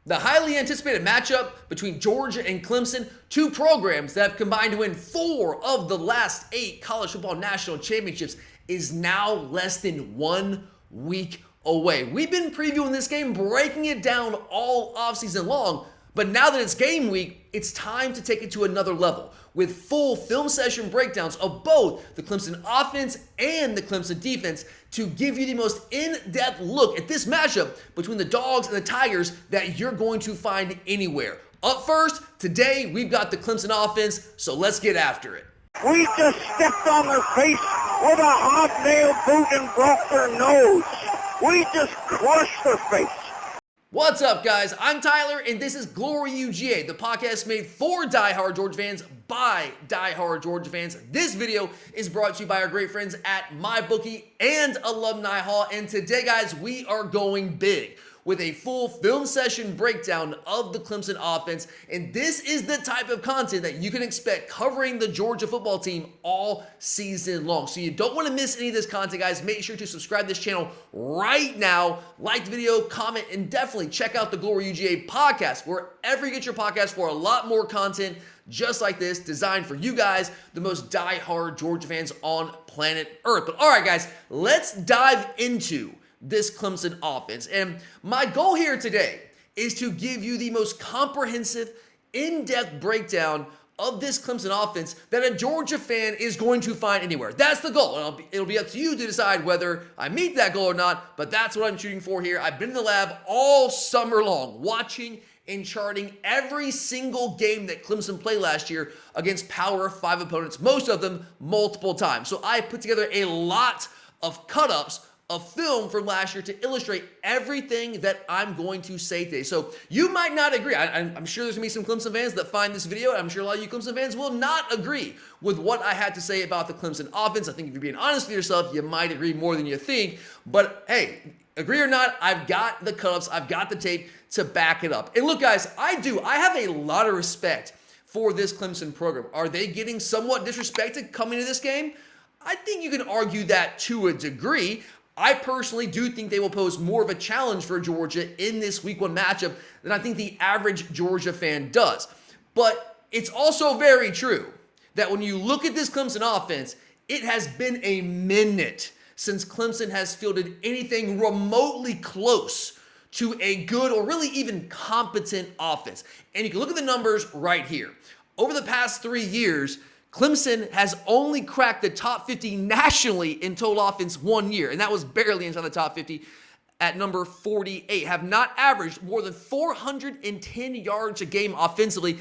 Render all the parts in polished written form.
The highly anticipated matchup between Georgia and Clemson, two programs that have combined to win 4 of the last 8 college football national championships, is now less than 1 week away. We've been previewing this game, breaking it down all offseason long, but now that it's game week, it's time to take it to another level with full film session breakdowns of both the Clemson offense and the Clemson defense to give you the most in-depth look at this matchup between the Dogs and the Tigers that you're going to find anywhere. Up first, today we've got the Clemson offense, so let's get after it. We just stepped on their face with a hobnail boot and broke their nose. We just crushed their face. What's up, guys? I'm Tyler, and this is Glory UGA, the podcast made for diehard Georgia fans by diehard Georgia fans. This video is brought to you by our great friends at MyBookie and Alumni Hall, and today, guys, we are going big with a full film session breakdown of the Clemson offense. And this is the type of content that you can expect covering the Georgia football team all season long. So you don't want to miss any of this content, guys. Make sure to subscribe to this channel right now. Like the video, comment, and definitely check out the Glory UGA podcast, wherever you get your podcast, for a lot more content just like this, designed for you guys, the most diehard Georgia fans on planet Earth. But all right, guys, let's dive into this Clemson offense. And my goal here today is to give you the most comprehensive, in-depth breakdown of this Clemson offense that a Georgia fan is going to find anywhere. That's the goal. And it'll be up to you to decide whether I meet that goal or not, but that's what I'm shooting for here. I've been in the lab all summer long, watching and charting every single game that Clemson played last year against Power 5 opponents, most of them multiple times. So I put together a lot of cut-ups of film from last year to illustrate everything that I'm going to say today. So you might not agree. I'm sure there's going to be some Clemson fans that find this video, and I'm sure a lot of you Clemson fans will not agree with what I had to say about the Clemson offense. I think if you're being honest with yourself, you might agree more than you think. But hey, agree or not, I've got the cut-ups, I've got the tape to back it up. And look, guys, I have a lot of respect for this Clemson program. Are they getting somewhat disrespected coming to this game? I think you can argue that to a degree. I personally do think they will pose more of a challenge for Georgia in this week 1 matchup than I think the average Georgia fan does. But it's also very true that when you look at this Clemson offense, it has been a minute since Clemson has fielded anything remotely close to a good or really even competent offense. And you can look at the numbers right here. Over the past 3 years, Clemson has only cracked the top 50 nationally in total offense 1 year, and that was barely inside the top 50 at number 48, have not averaged more than 410 yards a game offensively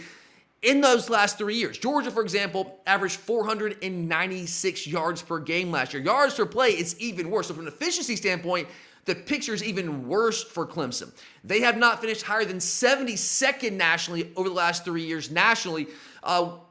in those last 3 years. Georgia, for example, averaged 496 yards per game last year. Yards per play, it's even worse. So from an efficiency standpoint, the picture is even worse for Clemson. They have not finished higher than 72nd nationally over the last 3 years nationally,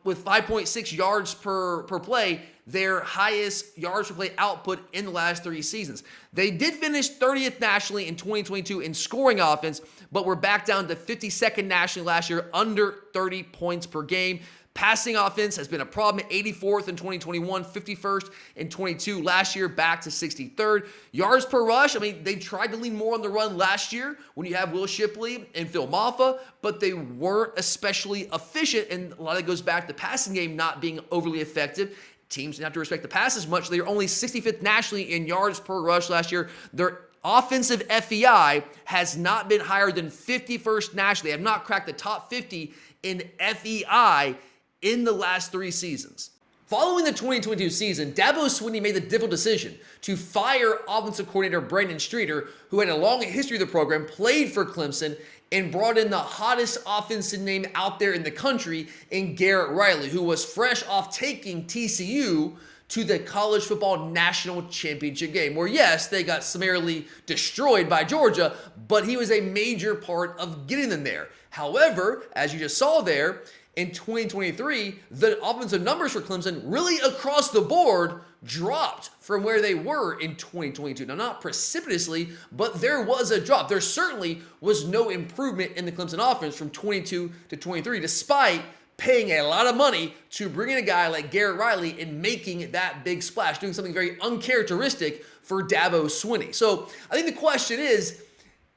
with 5.6 yards per play, their highest yards per play output in the last 3 seasons. They did finish 30th nationally in 2022 in scoring offense, but were back down to 52nd nationally last year, under 30 points per game. Passing offense has been a problem, 84th in 2021, 51st in 22. Last year, back to 63rd. Yards per rush, they tried to lean more on the run last year when you have Will Shipley and Phil Maffa, but they weren't especially efficient, and a lot of it goes back to the passing game not being overly effective. Teams didn't have to respect the pass as much. They were only 65th nationally in yards per rush last year. Their offensive FEI has not been higher than 51st nationally. They have not cracked the top 50 in FEI in the last 3 seasons. Following the 2022 season, Dabo Swinney made the difficult decision to fire offensive coordinator Brandon Streeter, who had a long history of the program, played for Clemson, and brought in the hottest offensive name out there in the country in Garrett Riley, who was fresh off taking TCU to the college football national championship game, where yes, they got summarily destroyed by Georgia, but he was a major part of getting them there. However, as you just saw there, in 2023, the offensive numbers for Clemson really across the board dropped from where they were in 2022. Now, not precipitously, but there was a drop. There certainly was no improvement in the Clemson offense from 22 to 23, despite paying a lot of money to bring in a guy like Garrett Riley and making that big splash, doing something very uncharacteristic for Dabo Swinney. So I think the question is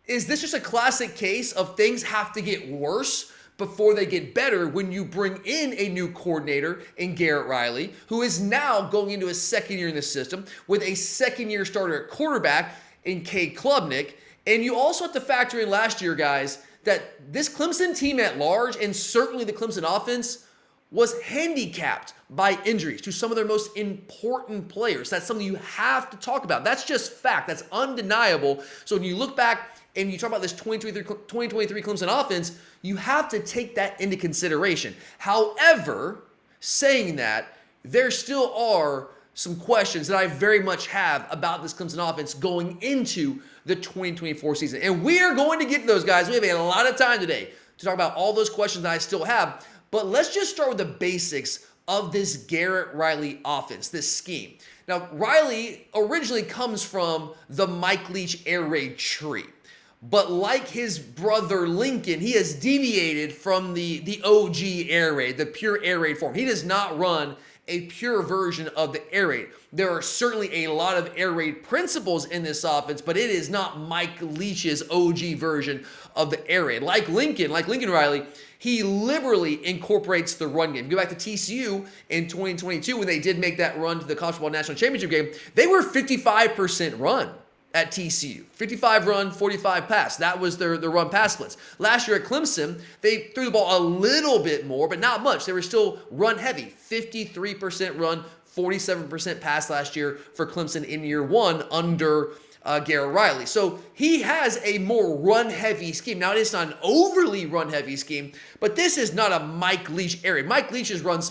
Is this just a classic case of things have to get worse before they get better when you bring in a new coordinator in Garrett Riley, who is now going into his second year in the system with a second-year starter at quarterback in Cade Klubnik? And you also have to factor in last year, guys, that this Clemson team at large, and certainly the Clemson offense, was handicapped by injuries to some of their most important players. That's something you have to talk about. That's just fact. That's undeniable. So when you look back and you talk about this 2023 Clemson offense, you have to take that into consideration. However, saying that, there still are some questions that I very much have about this Clemson offense going into the 2024 season. And we are going to get to those, guys. We have a lot of time today to talk about all those questions that I still have. But let's just start with the basics of this Garrett Riley offense, this scheme. Now, Riley originally comes from the Mike Leach air raid tree. But like his brother Lincoln, he has deviated from the OG air raid, the pure air raid form. He does not run a pure version of the air raid. There are certainly a lot of air raid principles in this offense, but it is not Mike Leach's OG version of the air raid. Like Lincoln Riley, he liberally incorporates the run game. Go back to TCU in 2022 when they did make that run to the College Football National Championship game. They were 55% run at TCU. 55 run, 45 pass. That was their run pass splits. Last year at Clemson, they threw the ball a little bit more, but not much. They were still run heavy. 53% run, 47% pass last year for Clemson in year one under Garrett Riley. So he has a more run-heavy scheme. Now, it is not an overly run-heavy scheme, but this is not a Mike Leach area. Mike Leach's run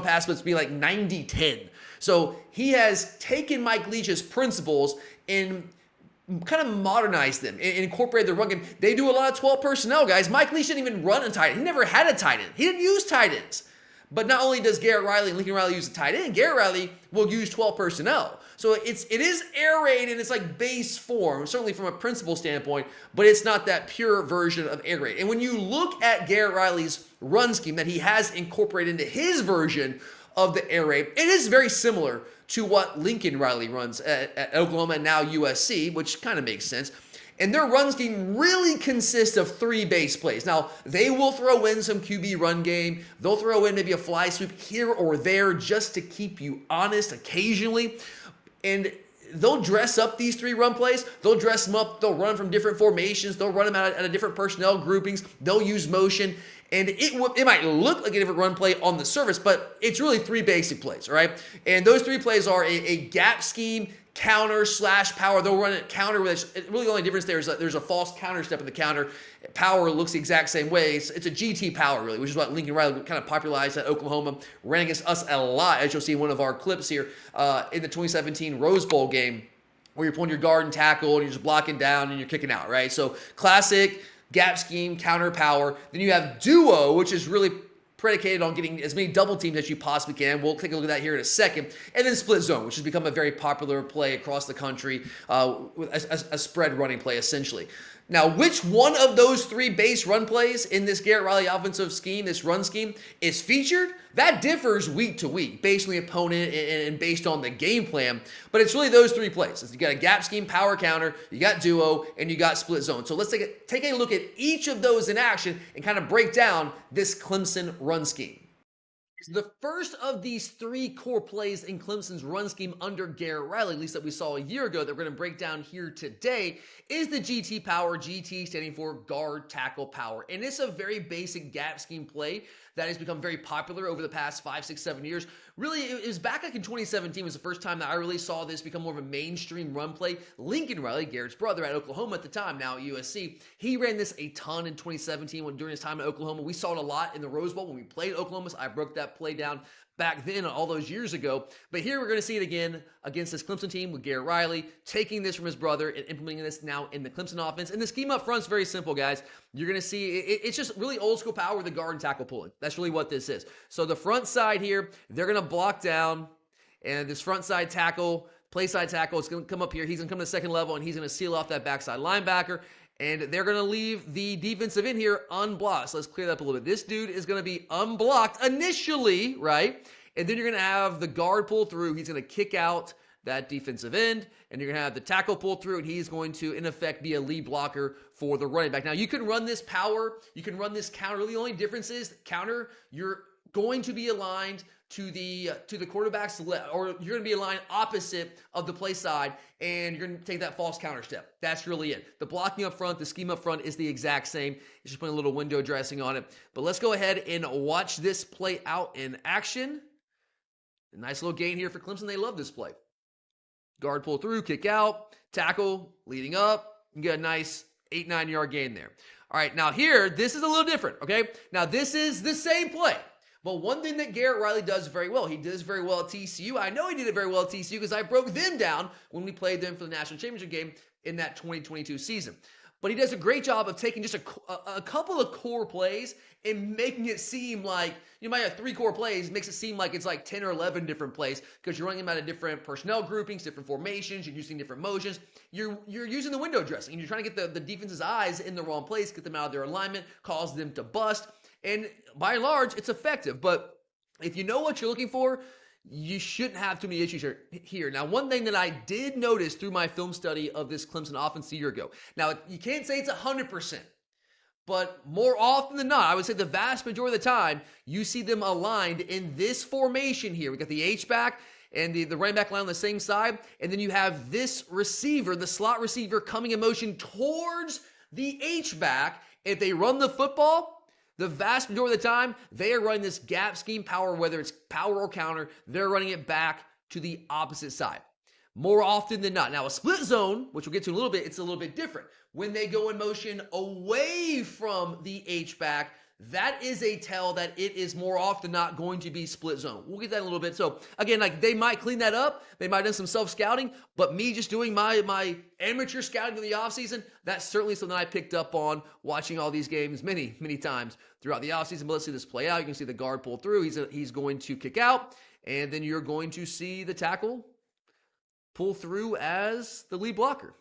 pass splits be like 90-10. So he has taken Mike Leach's principles and kind of modernized them and incorporated the run game. They do a lot of 12 personnel, guys. Mike Leach didn't even run a tight end. He never had a tight end. He didn't use tight ends. But not only does Garrett Riley and Lincoln Riley use a tight end, Garrett Riley will use 12 personnel. So it is air raid in its like base form, certainly from a principle standpoint, but it's not that pure version of air raid. And when you look at Garrett Riley's run scheme that he has incorporated into his version of the air raid, it is very similar to what Lincoln Riley runs at Oklahoma and now USC, which kind of makes sense. And their run scheme really consists of 3 base plays. Now, they will throw in some QB run game. They'll throw in maybe a fly sweep here or there just to keep you honest occasionally. And they'll dress up these 3 run plays. They'll dress them up. They'll run from different formations. They'll run them out of different personnel groupings. They'll use motion. And it might look like a different run play on the surface, but it's really 3 basic plays, all right? And those 3 plays are a gap scheme, counter / power. They'll run it counter. Really the only difference there is that there's a false counter step in the counter. Power looks the exact same way. It's a GT power, really, which is what Lincoln Riley kind of popularized at Oklahoma. Ran against us a lot, as you'll see in one of our clips here in the 2017 Rose Bowl game, where you're pulling your guard and tackle, and you're just blocking down, and you're kicking out, right? So classic gap scheme, counter power. Then you have duo, which is really predicated on getting as many double teams as you possibly can. We'll take a look at that here in a second. And then split zone, which has become a very popular play across the country, with a spread running play, essentially. Now, which one of those 3 base run plays in this Garrett Riley offensive scheme, this run scheme, is featured? That differs week to week based on the opponent and based on the game plan. But it's really those 3 plays. You got a gap scheme, power counter, you got duo, and you got split zone. So let's take a look at each of those in action and kind of break down this Clemson run scheme. So the first of these 3 core plays in Clemson's run scheme under Garrett Riley, at least that we saw a year ago, that we're going to break down here today, is the GT power, GT standing for guard, tackle, power. And it's a very basic gap scheme play that has become very popular over the past 5, 6, 7 years. Really, it was back like in 2017 was the first time that I really saw this become more of a mainstream run play. Lincoln Riley, Garrett's brother at Oklahoma at the time, now at USC, he ran this a ton in 2017 during his time at Oklahoma. We saw it a lot in the Rose Bowl when we played Oklahoma. So I broke that play down back then, all those years ago. But here we're going to see it again against this Clemson team with Garrett Riley, taking this from his brother and implementing this now in the Clemson offense. And the scheme up front is very simple, guys. You're going to see it's just really old school power with the guard and tackle pulling. That's really what this is. So the front side here, they're going to block down, and this front side tackle, play side tackle, is going to come up here. He's going to come to the second level, and he's going to seal off that backside linebacker. And they're going to leave the defensive end here unblocked. So let's clear that up a little bit. This dude is going to be unblocked initially, right? And then you're going to have the guard pull through. He's going to kick out that defensive end, and you're going to have the tackle pull through, and he's going to, in effect, be a lead blocker for the running back. Now, you can run this power, you can run this counter. The only difference is counter, you're going to be aligned to the quarterback's left, or you're going to be aligned opposite of the play side, and you're going to take that false counter step. That's really it. The blocking up front, the scheme up front is the exact same. It's just putting a little window dressing on it. But let's go ahead and watch this play out in action. A nice little gain here for Clemson. They love this play. Guard pull through, kick out, tackle, leading up. You get a nice 8-9 yard gain there. All right, now here, this is a little different, okay? Now, this is the same play. But one thing that Garrett Riley does very well, he does very well at TCU. I know he did it very well at TCU because I broke them down when we played them for the national championship game in that 2022 season. But he does a great job of taking just a couple of core plays and making it seem like, you might have 3 core plays, makes it seem like it's like 10 or 11 different plays because you're running them out of different personnel groupings, different formations, you're using different motions. You're using the window dressing, and you're trying to get the defense's eyes in the wrong place, get them out of their alignment, cause them to bust. And by and large, it's effective. But if you know what you're looking for, you shouldn't have too many issues here. Now, one thing that I did notice through my film study of this Clemson offense a year ago, now, you can't say it's 100%, but more often than not, I would say the vast majority of the time, you see them aligned in this formation here. We got the H-back and the running back line on the same side, and then you have this receiver, the slot receiver, coming in motion towards the H-back. If they run the football, the vast majority of the time, they are running this gap scheme power, whether it's power or counter, they're running it back to the opposite side. More often than not. Now, a split zone, which we'll get to in a little bit, it's a little bit different. When they go in motion away from the H-back, that is a tell that it is more often not going to be split zone. We'll get that in a little bit. So, again, like they might clean that up. They might have done some self-scouting, but me just doing my amateur scouting in the offseason, that's certainly something I picked up on watching all these games many, many times throughout the offseason. But let's see this play out. You can see the guard pull through. He's going to kick out, and then you're going to see the tackle pull through as the lead blocker.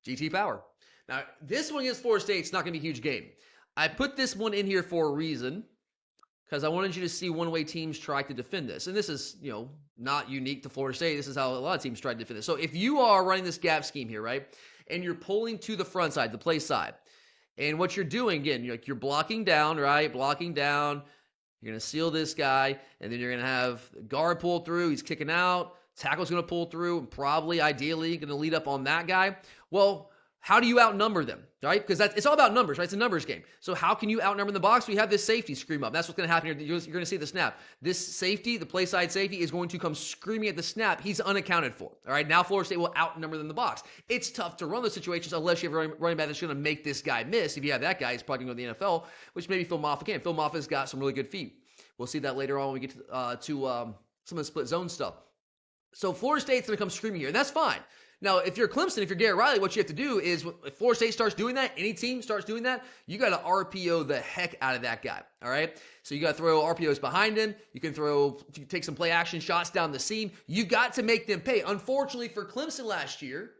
GT power. Now, this one against Florida State is not going to be a huge game. I put this one in here for a reason because I wanted you to see one way teams try to defend this. And this is, not unique to Florida State. This is how a lot of teams try to defend this. So if you are running this gap scheme here, right, and you're pulling to the front side, the play side, and what you're doing, again, you're blocking down, right, blocking down. You're going to seal this guy, and then you're going to have guard pull through. He's kicking out. Tackle's going to pull through, and probably, ideally, going to lead up on that guy. Well, how do you outnumber them, right? Because it's all about numbers, right? It's a numbers game. So how can you outnumber in the box? We have this safety scream up. That's what's going to happen here. You're going to see the snap. This safety, the play side safety, is going to come screaming at the snap. He's unaccounted for, all right? Now Florida State will outnumber them in the box. It's tough to run those situations unless you have a running back that's going to make this guy miss. If you have that guy, he's probably going to go to the NFL, which maybe Phil Maffa can. Phil Maffa's got some really good feet. We'll see that later on when we get to some of the split zone stuff. So Florida State's going to come screaming here, and that's fine. Now, if you're Clemson, if you're Garrett Riley, what you have to do is, if Florida State starts doing that, any team starts doing that, you got to RPO the heck out of that guy, all right? So you got to throw RPOs behind him. You can take some play action shots down the seam. You got to make them pay. Unfortunately for Clemson last year,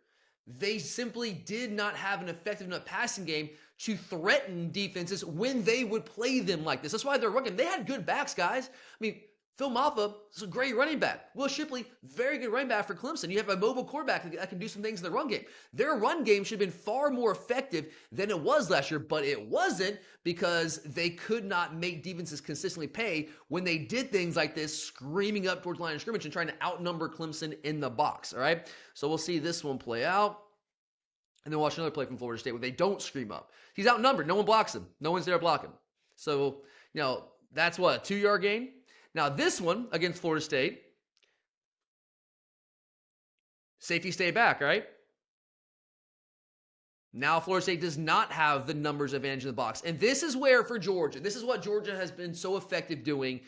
they simply did not have an effective enough passing game to threaten defenses when they would play them like this. That's why they're running. They had good backs, guys. I mean, Phil Maffa is a great running back. Will Shipley, very good running back for Clemson. You have a mobile quarterback that can do some things in the run game. Their run game should have been far more effective than it was last year, but it wasn't because they could not make defenses consistently pay when they did things like this, screaming up towards the line of scrimmage and trying to outnumber Clemson in the box, all right? So we'll see this one play out. And then watch another play from Florida State where they don't scream up. He's outnumbered. No one blocks him. No one's there blocking. So, that's what, a 2-yard gain? Now, this one against Florida State, safety stay back, right? Now, Florida State does not have the numbers advantage in the box. And this is where, for Georgia, this is what Georgia has been so effective doing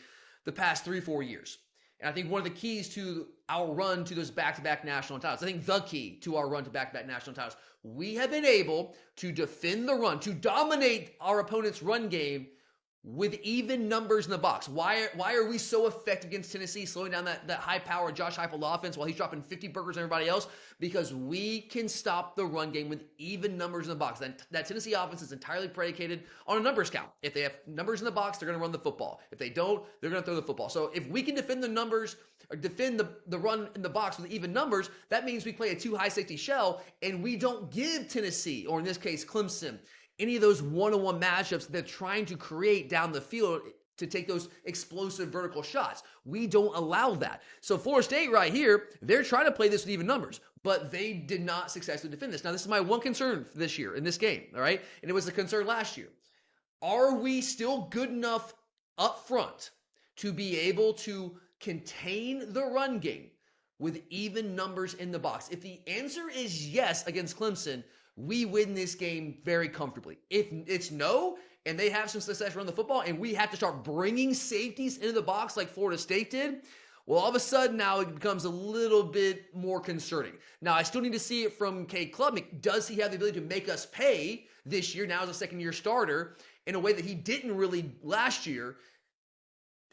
the past 3-4 years. And I think one of the keys to our run to those back-to-back national titles, I think the key to our run to back-to-back national titles, we have been able to defend the run, to dominate our opponent's run game with even numbers in the box. Why are we so effective against Tennessee, slowing down that high-powered Josh Heupel offense while he's dropping 50 burgers on everybody else? Because we can stop the run game with even numbers in the box. That Tennessee offense is entirely predicated on a numbers count. If they have numbers in the box, they're going to run the football. If they don't, they're going to throw the football. So if we can defend the numbers or defend the run in the box with even numbers, that means we play a too high safety shell and we don't give Tennessee, or in this case, Clemson, any of those one-on-one matchups they're trying to create down the field to take those explosive vertical shots. We don't allow that. So Florida State right here, they're trying to play this with even numbers, but they did not successfully defend this. Now, this is my one concern for this year in this game, all right? And it was a concern last year. Are we still good enough up front to be able to contain the run game with even numbers in the box? If the answer is yes against Clemson, we win this game very comfortably. If it's no, and they have some success running the football, and we have to start bringing safeties into the box like Florida State did, well, all of a sudden now it becomes a little bit more concerning. Now, I still need to see it from Cade Klubnik. Does he have the ability to make us pay this year now as a second-year starter in a way that he didn't really last year?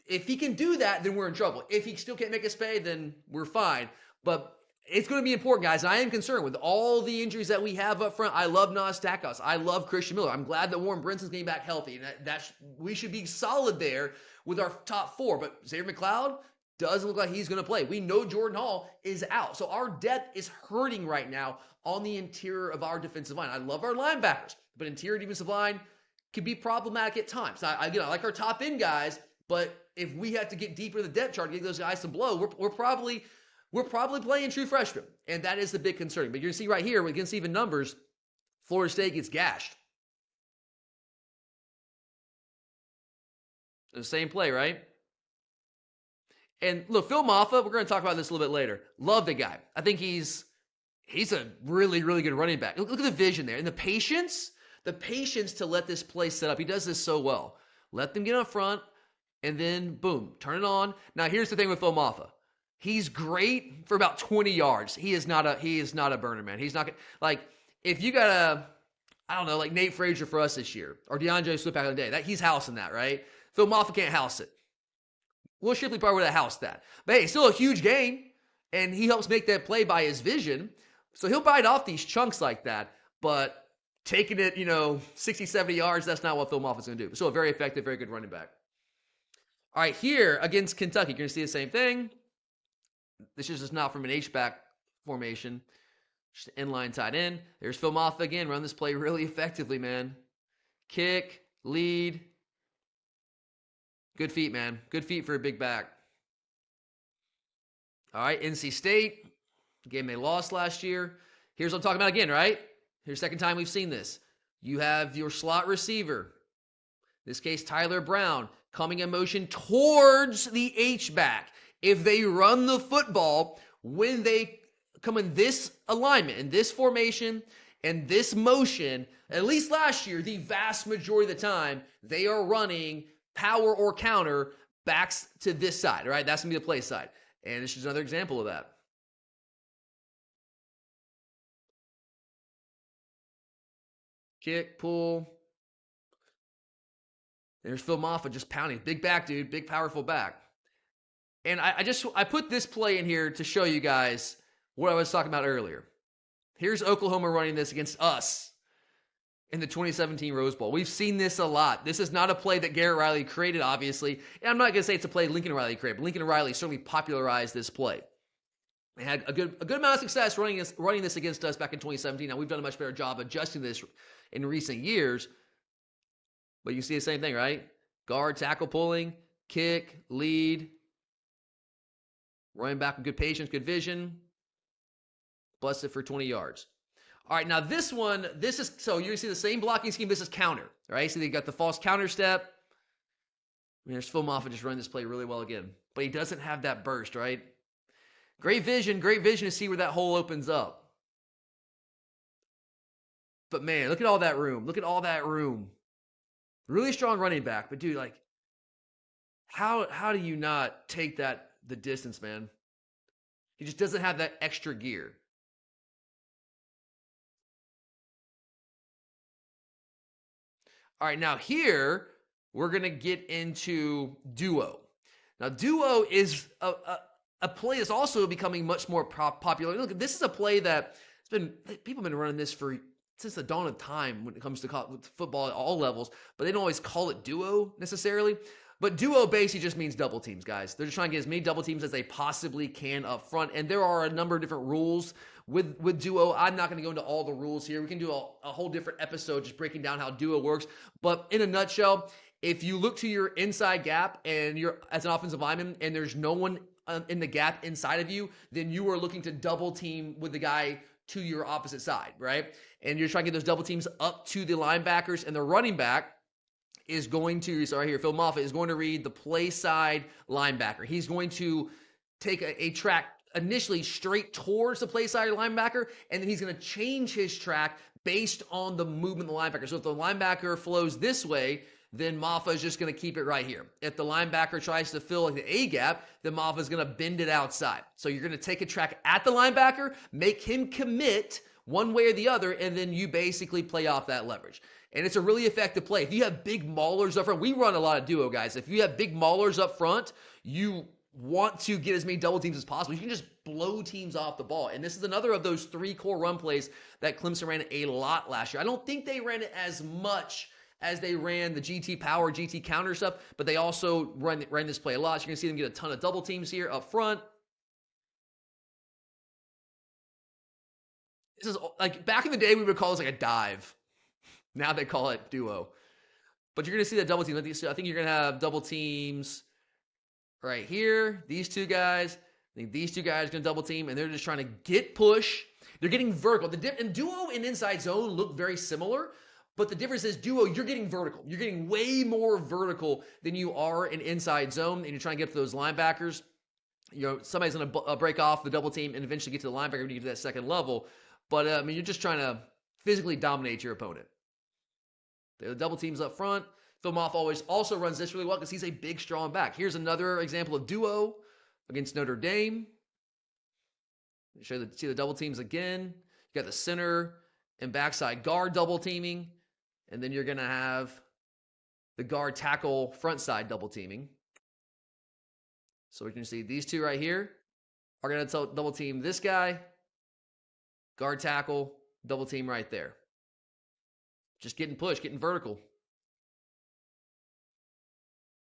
If he can do that, then we're in trouble. If he still can't make us pay, then we're fine. But it's going to be important, guys. And I am concerned with all the injuries that we have up front. I love Nas Stackhouse. I love Christian Miller. I'm glad that Warren Brinson's getting back healthy. And we should be solid there with our top four. But Xavier McLeod doesn't look like he's going to play. We know Jordan Hall is out. So our depth is hurting right now on the interior of our defensive line. I love our linebackers, but interior defensive line can be problematic at times. I like our top end guys, but if we have to get deeper in the depth chart to get those guys to blow, we're probably playing true freshmen, and that is the big concern. But you're going to see right here, against even numbers, Florida State gets gashed. The same play, right? And look, Phil Maffa, we're going to talk about this a little bit later. Love the guy. I think he's a really, really good running back. Look at the vision there and the patience to let this play set up. He does this so well. Let them get up front, and then, boom, turn it on. Now, here's the thing with Phil Maffa. He's great for about 20 yards. He is not a burner, man. He's not like, if you got like Nate Frazier for us this year, or DeAndre Swift back in the day, he's housing that, right? Phil Maffa can't house it. Will Shipley probably would have housed that. But hey, it's still a huge game, and he helps make that play by his vision. So he'll bite off these chunks like that, but taking it, 60, 70 yards, that's not what Phil Maffa's going to do. So a very effective, very good running back. All right, here against Kentucky, you're going to see the same thing. This is just not from an H-back formation. Just an inline tight end. There's Phil Maffa again. Run this play really effectively, man. Kick, lead. Good feet, man. Good feet for a big back. All right, NC State. Game they lost last year. Here's what I'm talking about again, right? Here's the second time we've seen this. You have your slot receiver. In this case, Tyler Brown, coming in motion towards the H-back. If they run the football, when they come in this alignment, in this formation, and this motion, at least last year, the vast majority of the time, they are running power or counter backs to this side, all right? That's going to be the play side. And this is another example of that. Kick, pull. There's Phil Maffa just pounding. Big back, dude. Big, powerful back. And I put this play in here to show you guys what I was talking about earlier. Here's Oklahoma running this against us in the 2017 Rose Bowl. We've seen this a lot. This is not a play that Garrett Riley created, obviously. And I'm not going to say it's a play Lincoln Riley created, but Lincoln Riley certainly popularized this play. They had a good amount of success running this against us back in 2017. Now, we've done a much better job adjusting this in recent years. But you see the same thing, right? Guard, tackle, pulling, kick, lead. Running back with good patience, good vision. Busted for 20 yards. All right, now so you see the same blocking scheme. This is counter, right? So they got the false counter step. There's Phil Maffa just running this play really well again. But he doesn't have that burst, right? Great vision to see where that hole opens up. But man, look at all that room. Look at all that room. Really strong running back. But dude, how do you not take the distance, man? He just doesn't have that extra gear. All right, now here, we're going to get into duo. Now, duo is a play that's also becoming much more popular. Look, this is a play that people have been running this since the dawn of time when it comes to football at all levels, but they don't always call it duo necessarily. But duo basically just means double teams, guys. They're just trying to get as many double teams as they possibly can up front. And there are a number of different rules with duo. I'm not going to go into all the rules here. We can do a whole different episode just breaking down how duo works. But in a nutshell, if you look to your inside gap and you're as an offensive lineman and there's no one in the gap inside of you, then you are looking to double team with the guy to your opposite side, right? And you're trying to get those double teams up to the linebackers, and the running back is going to, Phil Moffitt is going to read the play side linebacker. He's going to take a track initially straight towards the play side linebacker, and then he's going to change his track based on the movement of the linebacker. So if the linebacker flows this way, then Moffa is just going to keep it right here. If the linebacker tries to fill the A gap, then Moffa is going to bend it outside. So you're going to take a track at the linebacker, make him commit one way or the other, and then you basically play off that leverage. And it's a really effective play. If you have big maulers up front, we run a lot of duo, guys. If you have big maulers up front, you want to get as many double teams as possible. You can just blow teams off the ball. And this is another of those 3 core run plays that Clemson ran a lot last year. I don't think they ran it as much as they ran the GT power, GT counter stuff, but they also ran this play a lot. So you're going to see them get a ton of double teams here up front. This is like back in the day, we would call this like a dive. Now they call it duo. But you're going to see that double team. I think you're going to have double teams right here. These 2 guys. I think these 2 guys are going to double team, and they're just trying to get push. They're getting vertical. And duo and inside zone look very similar, but the difference is duo, you're getting vertical. You're getting way more vertical than you are in inside zone, and you're trying to get to those linebackers. Somebody's going to break off the double team and eventually get to the linebacker when you get to that second level. But, you're just trying to physically dominate your opponent. The double teams up front. Phil Moffitt always also runs this really well because he's a big, strong back. Here's another example of duo against Notre Dame. See the double teams again. You got the center and backside guard double teaming. And then you're going to have the guard tackle front side double teaming. So we can see these 2 right here are going to double team this guy. Guard tackle, double team right there. Just getting pushed, getting vertical.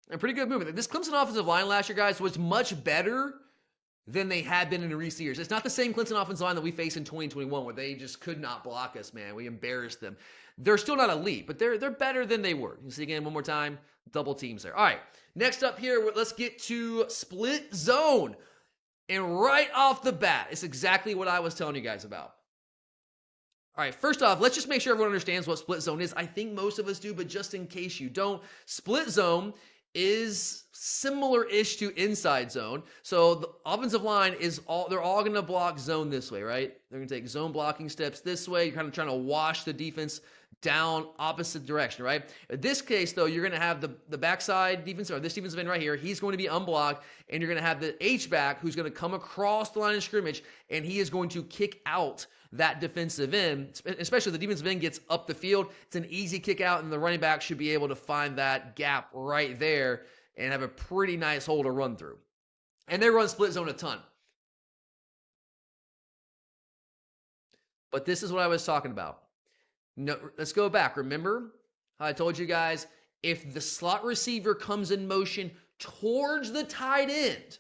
And pretty good movement. This Clemson offensive line last year, guys, was much better than they had been in recent years. It's not the same Clemson offensive line that we faced in 2021 where they just could not block us, man. We embarrassed them. They're still not elite, but they're better than they were. You can see again one more time, double teams there. All right, next up here, let's get to split zone. And right off the bat, it's exactly what I was telling you guys about. All right, first off, let's just make sure everyone understands what split zone is. I think most of us do, but just in case you don't, split zone is similar-ish to inside zone. So the offensive line they're all going to block zone this way, right? They're going to take zone blocking steps this way. You're kind of trying to wash the defense down opposite direction, right? In this case, though, you're going to have the backside defense, or this defensive end right here. He's going to be unblocked, and you're going to have the H-back who's going to come across the line of scrimmage, and he is going to kick out that defensive end, especially if the defensive end gets up the field. It's an easy kick out, and the running back should be able to find that gap right there and have a pretty nice hole to run through. And they run split zone a ton. But this is what I was talking about. No, let's go back. Remember how I told you guys, if the slot receiver comes in motion towards the tight end,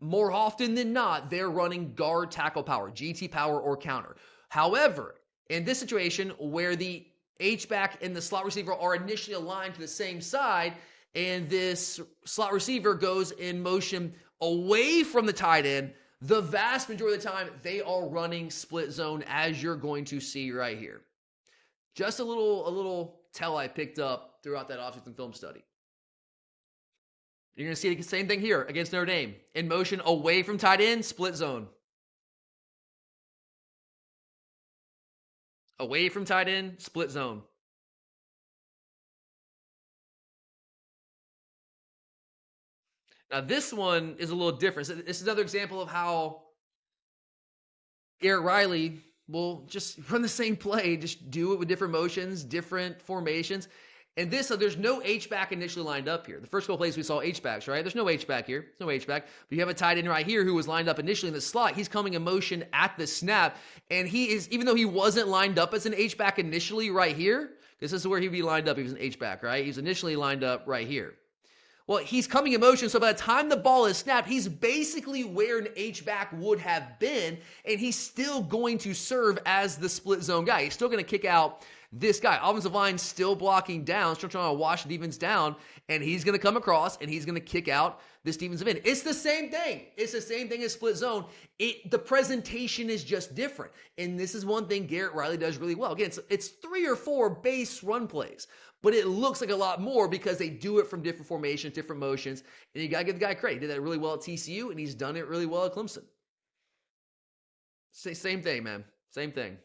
more often than not, they're running guard tackle power, GT power, or counter. However, in this situation where the H-back and the slot receiver are initially aligned to the same side, and this slot receiver goes in motion away from the tight end, the vast majority of the time, they are running split zone, as you're going to see right here. Just a little tell I picked up throughout that offseason film study. You're going to see the same thing here against Notre Dame. In motion away from tight end, split zone. Away from tight end, split zone. Now this one is a little different. This is another example of how Garrett Riley will just run the same play, just do it with different motions, different formations. And this, so there's no H-back initially lined up here. The first couple plays we saw H-backs, right? There's no H-back here. There's no H-back. But you have a tight end right here who was lined up initially in the slot. He's coming in motion at the snap. And he is, even though he wasn't lined up as an H-back initially right here, because this is where he'd be lined up. He was an H-back, right? He was initially lined up right here. Well, he's coming in motion, so by the time the ball is snapped, he's basically where an H-back would have been, and he's still going to serve as the split zone guy. He's still going to kick out this guy. Offensive line still blocking down, still trying to wash the defense down, and he's going to come across, and he's going to kick out this defensive end. It's the same thing. It's the same thing as split zone. The presentation is just different, and this is one thing Garrett Riley does really well. Again, it's 3 or 4 base run plays, but it looks like a lot more because they do it from different formations, different motions, and you got to give the guy credit. He did that really well at TCU, and he's done it really well at Clemson. Same thing, man. Same thing.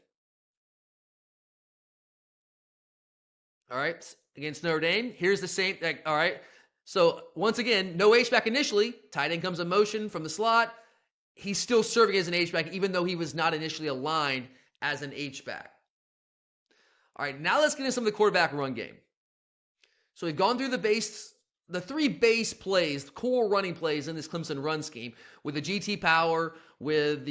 All right, against Notre Dame, here's the same thing. All right, so once again, no H-back initially. Tight end comes in motion from the slot. He's still serving as an H-back, even though he was not initially aligned as an H-back. All right, now let's get into some of the quarterback run game. So we've gone through the 3 base plays, core running plays in this Clemson run scheme with the GT power, with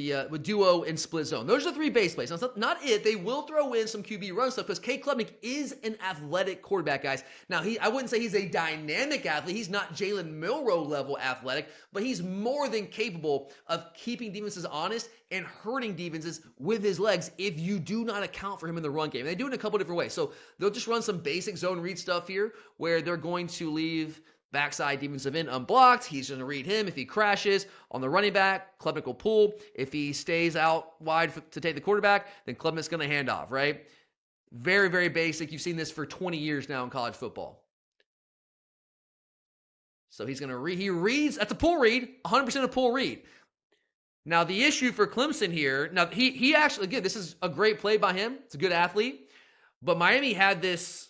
duo and split zone. Those are the 3 base plays. Now, it's not it. They will throw in some QB run stuff because Cade Klubnik is an athletic quarterback, guys. Now, I wouldn't say he's a dynamic athlete. He's not Jalen Milroe level athletic, but he's more than capable of keeping defenses honest and hurting defenses with his legs if you do not account for him in the run game. And they do it in a couple different ways. So they'll just run some basic zone read stuff here where they're going to leave backside defensive end unblocked. He's going to read him. If he crashes on the running back, Klubnik will pull. If he stays out wide to take the quarterback, then Klubnik's going to hand off, right? Very, very basic. You've seen this for 20 years now in college football. So he's going to read. He reads. That's a pull read. 100% a pull read. Now, the issue for Clemson here, now he actually, again, this is a great play by him. It's a good athlete. But Miami had this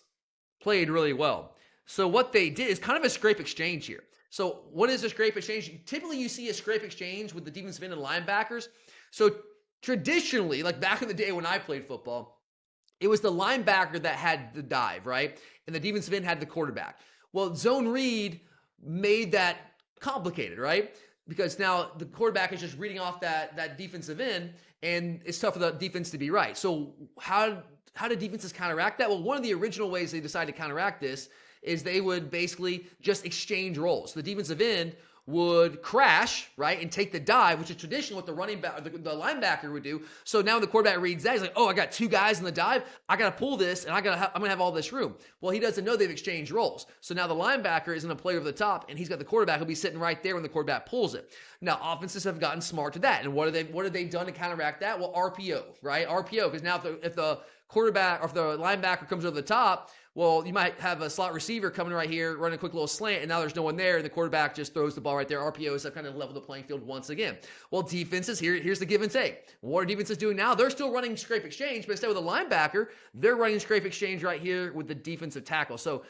played really well. So what they did is kind of a scrape exchange here. So what is a scrape exchange? Typically you see a scrape exchange with the defensive end and linebackers. So traditionally, like back in the day when I played football, it was the linebacker that had the dive, right? And the defensive end had the quarterback. Well, zone read made that complicated, right? Because now the quarterback is just reading off that defensive end, and it's tough for the defense to be right. So how did defenses counteract that? Well, one of the original ways they decided to counteract this is they would basically just exchange roles. The defensive end would crash, right, and take the dive, which is traditionally what the running back, the linebacker would do. So now the quarterback reads that. He's like, oh, I got 2 guys in the dive. I got to pull this, and I'm going to have all this room. Well, he doesn't know they've exchanged roles. So now the linebacker isn't a player over the top, and he's got the quarterback who'll be sitting right there when the quarterback pulls it. Now, offenses have gotten smart to that. And what have they done to counteract that? Well, RPO, right? RPO, because now if the quarterback or if the linebacker comes over the top, well, you might have a slot receiver coming right here, running a quick little slant, and now there's no one there, and the quarterback just throws the ball right there. RPOs have kind of leveled the playing field once again. Well, defenses, here's the give and take. What are defenses doing now? They're still running scrape exchange, but instead with a linebacker, they're running scrape exchange right here with the defensive tackle. So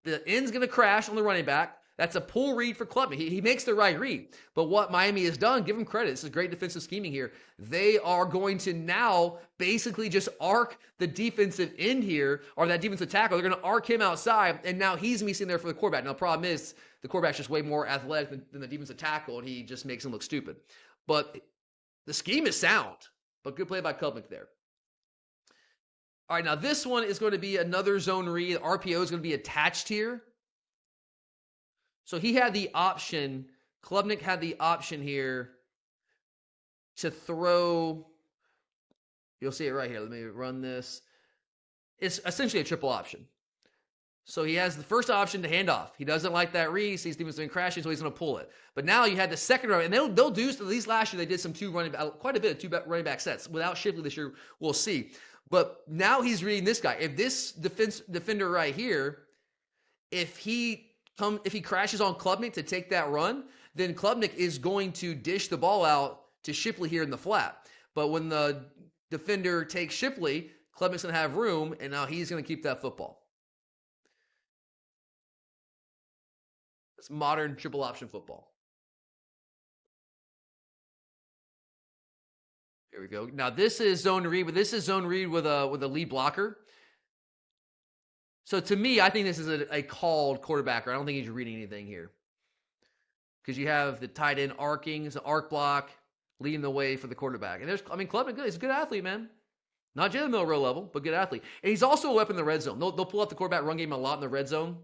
the end's going to crash on the running back. That's a pull read for Klubnik. He makes the right read. But what Miami has done, give them credit. This is great defensive scheming here. They are going to now basically just arc the defensive end here, or that defensive tackle. They're going to arc him outside, and now he's going to be sitting there for the quarterback. Now, the problem is the quarterback's just way more athletic than the defensive tackle, and he just makes him look stupid. But the scheme is sound, but good play by Klubnik there. All right, now this one is going to be another zone read. RPO is going to be attached here. So he had the option, Klubnik had the option here to throw, you'll see it right here. Let me run this. It's essentially a triple option. So he has the first option to hand off. He doesn't like that read. He sees defense doing crashing, so he's going to pull it. But now you had the second run, and they'll do, at least last year they did some quite a bit of 2 running back sets. Without Shipley this year, we'll see. But now he's reading this guy. If this defender right here, if he crashes on Klubnik to take that run, then Klubnik is going to dish the ball out to Shipley here in the flat. But when the defender takes Shipley, Klubnik's going to have room, and now he's going to keep that football. It's modern triple option football. Here we go. Now this is zone read, but this is zone read with a lead blocker. So to me, I think this is a called quarterback. I don't think he's reading anything here. Because you have the tight end arcing, it's an arc block, leading the way for the quarterback. And Klubman, he's a good athlete, man. Not Jalen Milroe level, but good athlete. And he's also a weapon in the red zone. They'll pull out the quarterback run game a lot in the red zone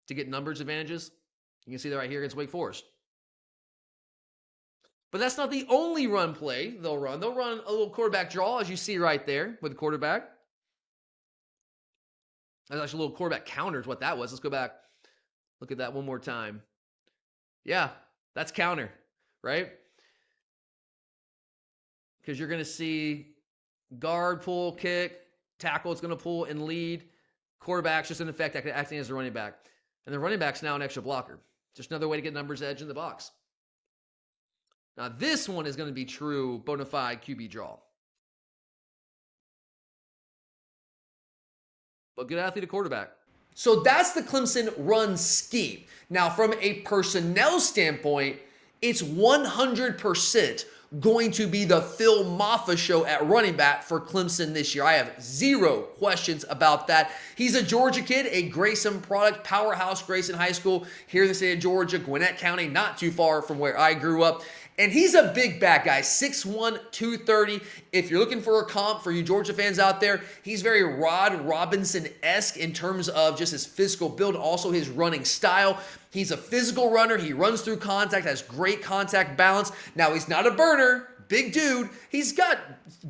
to get numbers advantages. You can see that right here against Wake Forest. But that's not the only run play they'll run. They'll run a little quarterback draw, as you see right there with the quarterback. That's actually a little quarterback counter is what that was. Let's go back. Look at that one more time. Yeah, that's counter, right? Because you're going to see guard pull, kick, tackle it's going to pull and lead. Quarterback's just in effect acting as a running back. And the running back's now an extra blocker. Just another way to get numbers edge in the box. Now this one is going to be true bona fide QB draw. But good athlete at quarterback. So that's the Clemson run scheme. Now from a personnel standpoint, it's 100% going to be the Phil Maffa show at running back for Clemson this year. I have zero questions about that. He's a Georgia kid, a Grayson product, powerhouse Grayson High School here in the state of Georgia, Gwinnett County, not too far from where I grew up. And he's a big back guy, 6'1", 230. If you're looking for a comp for you Georgia fans out there, he's very Rod Robinson-esque in terms of just his physical build, also his running style. He's a physical runner. He runs through contact, has great contact balance. Now, he's not a burner. Big dude. He's got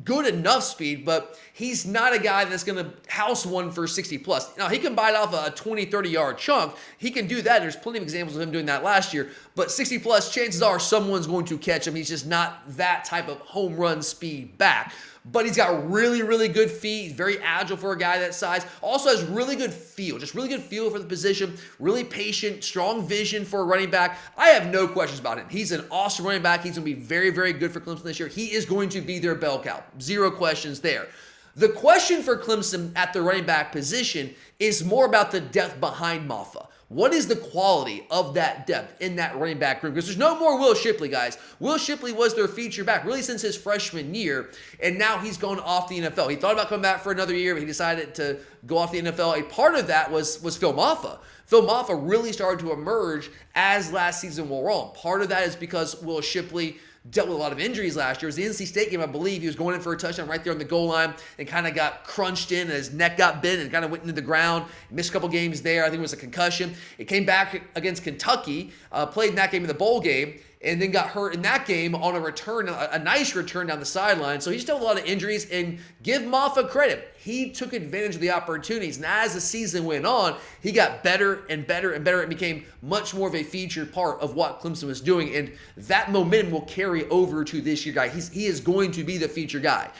good enough speed, but he's not a guy that's going to house one for 60 plus. Now, he can bite off a 20, 30-yard chunk. He can do that. There's plenty of examples of him doing that last year. But 60 plus, chances are someone's going to catch him. He's just not that type of home run speed back. But he's got really, really good feet. He's very agile for a guy that size. Also has really good feel, just really good feel for the position, really patient, strong vision for a running back. I have no questions about him. He's an awesome running back. He's going to be very, very good for Clemson this year. He is going to be their bell cow. Zero questions there. The question for Clemson at the running back position is more about the depth behind Maffa. What is the quality of that depth in that running back room? Because there's no more Will Shipley, guys. Will Shipley was their feature back really since his freshman year, and now he's gone off the NFL. He thought about coming back for another year, but he decided to go off the NFL. A part of that was Phil Maffa. Phil Maffa really started to emerge as last season wore on. Part of that is because Will Shipley dealt with a lot of injuries last year. It was the NC State game, I believe. He was going in for a touchdown right there on the goal line and kind of got crunched in, and his neck got bent and kind of went into the ground. Missed a couple games there. I think it was a concussion. It came back against Kentucky, played in that game in the bowl game, and then got hurt in that game on a return, a nice return down the sideline. So he's dealt with a lot of injuries, and give Maffa credit. He took advantage of the opportunities, and as the season went on, he got better and better and better and became much more of a featured part of what Clemson was doing, and that momentum will carry over to this year, guy. He is going to be the feature guy.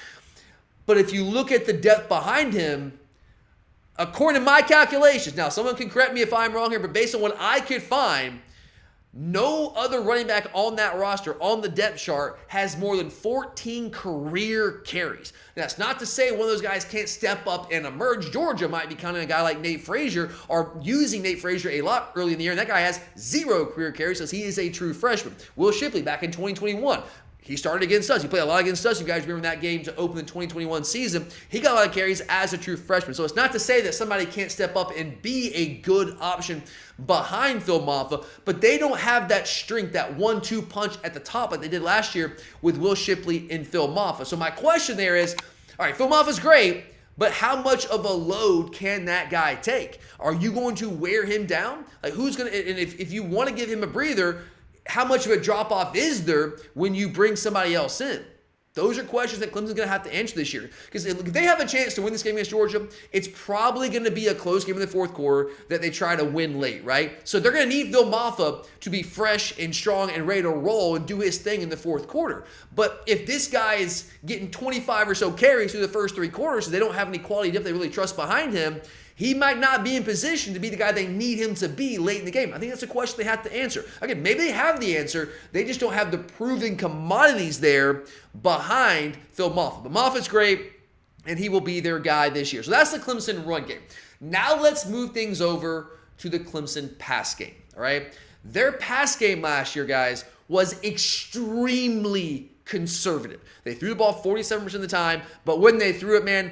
But if you look at the depth behind him, according to my calculations, now someone can correct me if I'm wrong here, but based on what I could find, no other running back on that roster, on the depth chart, has more than 14 career carries. Now, that's not to say one of those guys can't step up and emerge. Georgia might be counting a guy like Nate Frazier or using Nate Frazier a lot early in the year, and that guy has 0 career carries because he is a true freshman. Will Shipley back in 2021. He started against us. He played a lot against us. You guys remember that game to open the 2021 season. He got a lot of carries as a true freshman. So it's not to say that somebody can't step up and be a good option behind Phil Maffa, but they don't have that strength, that 1-2 punch at the top like they did last year with Will Shipley and Phil Maffa. So my question there is, all right, Phil Maffa's great, but how much of a load can that guy take? Are you going to wear him down? Like, who's going to, and if you want to give him a breather, how much of a drop-off is there when you bring somebody else in? Those are questions that Clemson's going to have to answer this year. Because if they have a chance to win this game against Georgia, it's probably going to be a close game in the fourth quarter that they try to win late, right? So they're going to need Phil Maffa to be fresh and strong and ready to roll and do his thing in the fourth quarter. But if this guy is getting 25 or so carries through the first 3 quarters, so they don't have any quality depth they really trust behind him, he might not be in position to be the guy they need him to be late in the game. I think that's a question they have to answer. Again, maybe they have the answer. They just don't have the proven commodities there behind Phil Maffa. But Maffa's great, and he will be their guy this year. So that's the Clemson run game. Now let's move things over to the Clemson pass game, all right? Their pass game last year, guys, was extremely conservative. They threw the ball 47% of the time, but when they threw it, man,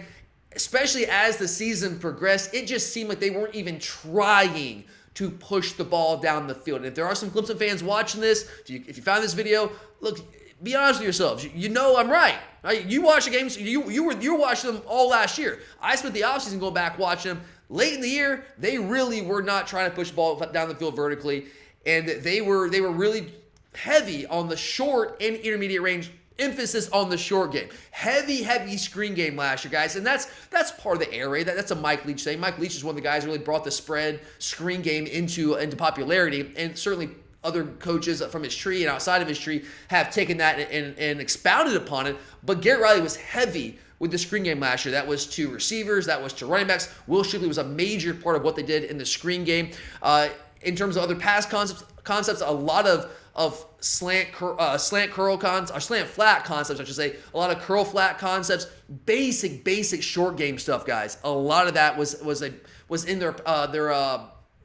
especially as the season progressed, it just seemed like they weren't even trying to push the ball down the field. And if there are some Clemson fans watching this, if you found this video, look, be honest with yourselves. You know I'm right. Right? You watch the games. You were watching them all last year. I spent the offseason going back watching them. Late in the year, they really were not trying to push the ball down the field vertically, and they were really heavy on the short and intermediate range. Emphasis on the short game. Heavy screen game last year, guys. And that's part of the air raid. That's a Mike Leach thing. Mike Leach is one of the guys who really brought the spread screen game into popularity. And certainly other coaches from his tree and outside of his tree have taken that and expounded upon it. But Garrett Riley was heavy with the screen game last year. That was to receivers. That was to running backs. Will Shipley was a major part of what they did in the screen game. In terms of other pass concepts, a lot of slant curl concepts, or slant flat concepts, I should say. A lot of curl flat concepts, basic short game stuff, guys. A lot of that was in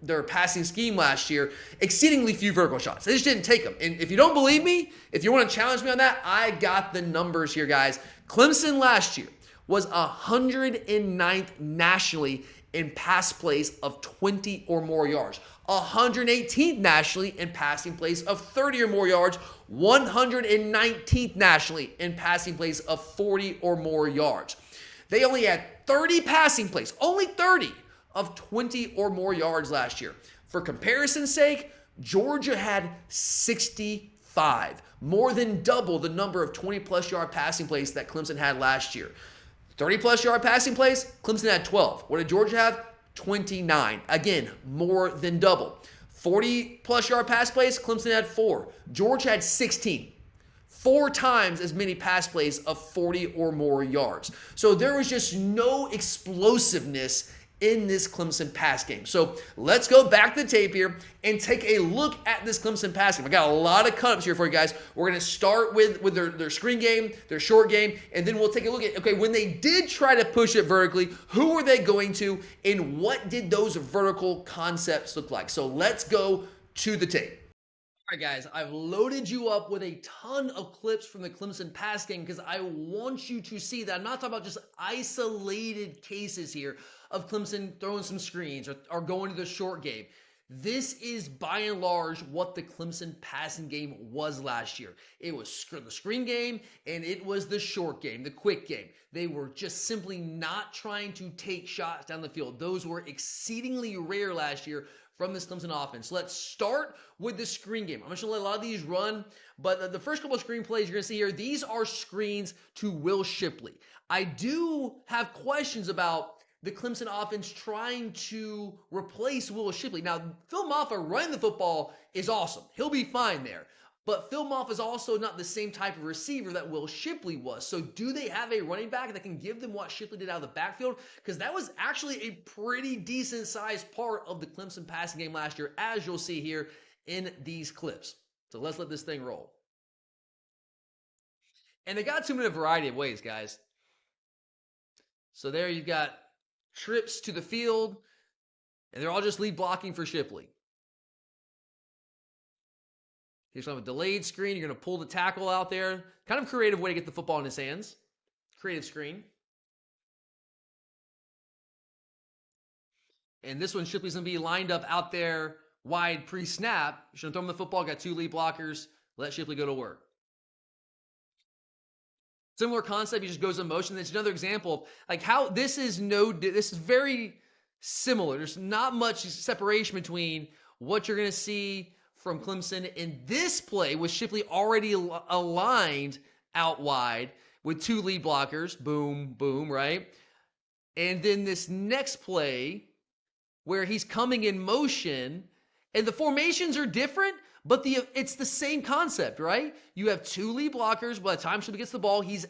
their passing scheme last year. Exceedingly few vertical shots. They just didn't take them. And if you don't believe me, if you want to challenge me on that, I got the numbers here, guys. Clemson last year was 109th nationally in pass plays of 20 or more yards. 118th nationally in passing plays of 30 or more yards. 119th nationally in passing plays of 40 or more yards. They only had 30 passing plays, only 30 of 20 or more yards last year. For comparison's sake, Georgia had 65, more than double the number of 20-plus yard passing plays that Clemson had last year. 30-plus yard passing plays, Clemson had 12. What did Georgia have? 29. Again, more than double. 40-plus yard pass plays, Clemson had 4. Georgia had 16. 4 times as many pass plays of 40 or more yards. So there was just no explosiveness in this Clemson pass game. So let's go back to the tape here and take a look at this Clemson pass game. I got a lot of cut-ups here for you guys. We're going to start with their screen game, their short game, and then we'll take a look at, okay, when they did try to push it vertically, who were they going to, and what did those vertical concepts look like? So let's go to the tape. All right, guys, I've loaded you up with a ton of clips from the Clemson pass game because I want you to see that I'm not talking about just isolated cases here of Clemson throwing some screens or going to the short game. This is, by and large, what the Clemson passing game was last year. It was the screen game, and it was the short game, the quick game. They were just simply not trying to take shots down the field. Those were exceedingly rare last year from this Clemson offense. Let's start with the screen game. I'm just going to let a lot of these run, but the first couple of screen plays you're going to see here, these are screens to Will Shipley. I do have questions about the Clemson offense trying to replace Will Shipley. Now, Phil Maffa running the football is awesome. He'll be fine there. But Phil Maffa is also not the same type of receiver that Will Shipley was. So do they have a running back that can give them what Shipley did out of the backfield? Because that was actually a pretty decent-sized part of the Clemson passing game last year, as you'll see here in these clips. So let's let this thing roll. And they got to him in a variety of ways, guys. So there you've got trips to the field, and they're all just lead blocking for Shipley. Here's kind of a delayed screen. You're going to pull the tackle out there. Kind of creative way to get the football in his hands. Creative screen. And this one, Shipley's going to be lined up out there wide pre-snap. You're going to throw him the football. Got 2 lead blockers. Let Shipley go to work. Similar concept. He just goes in motion. That's another example of like how this is very similar. There's not much separation between what you're going to see from Clemson in this play with Shipley already aligned out wide with 2 lead blockers. Boom, boom, right? And then this next play where he's coming in motion and the formations are different, but it's the same concept, right? You have 2 lead blockers. By the time Shipley gets the ball, he's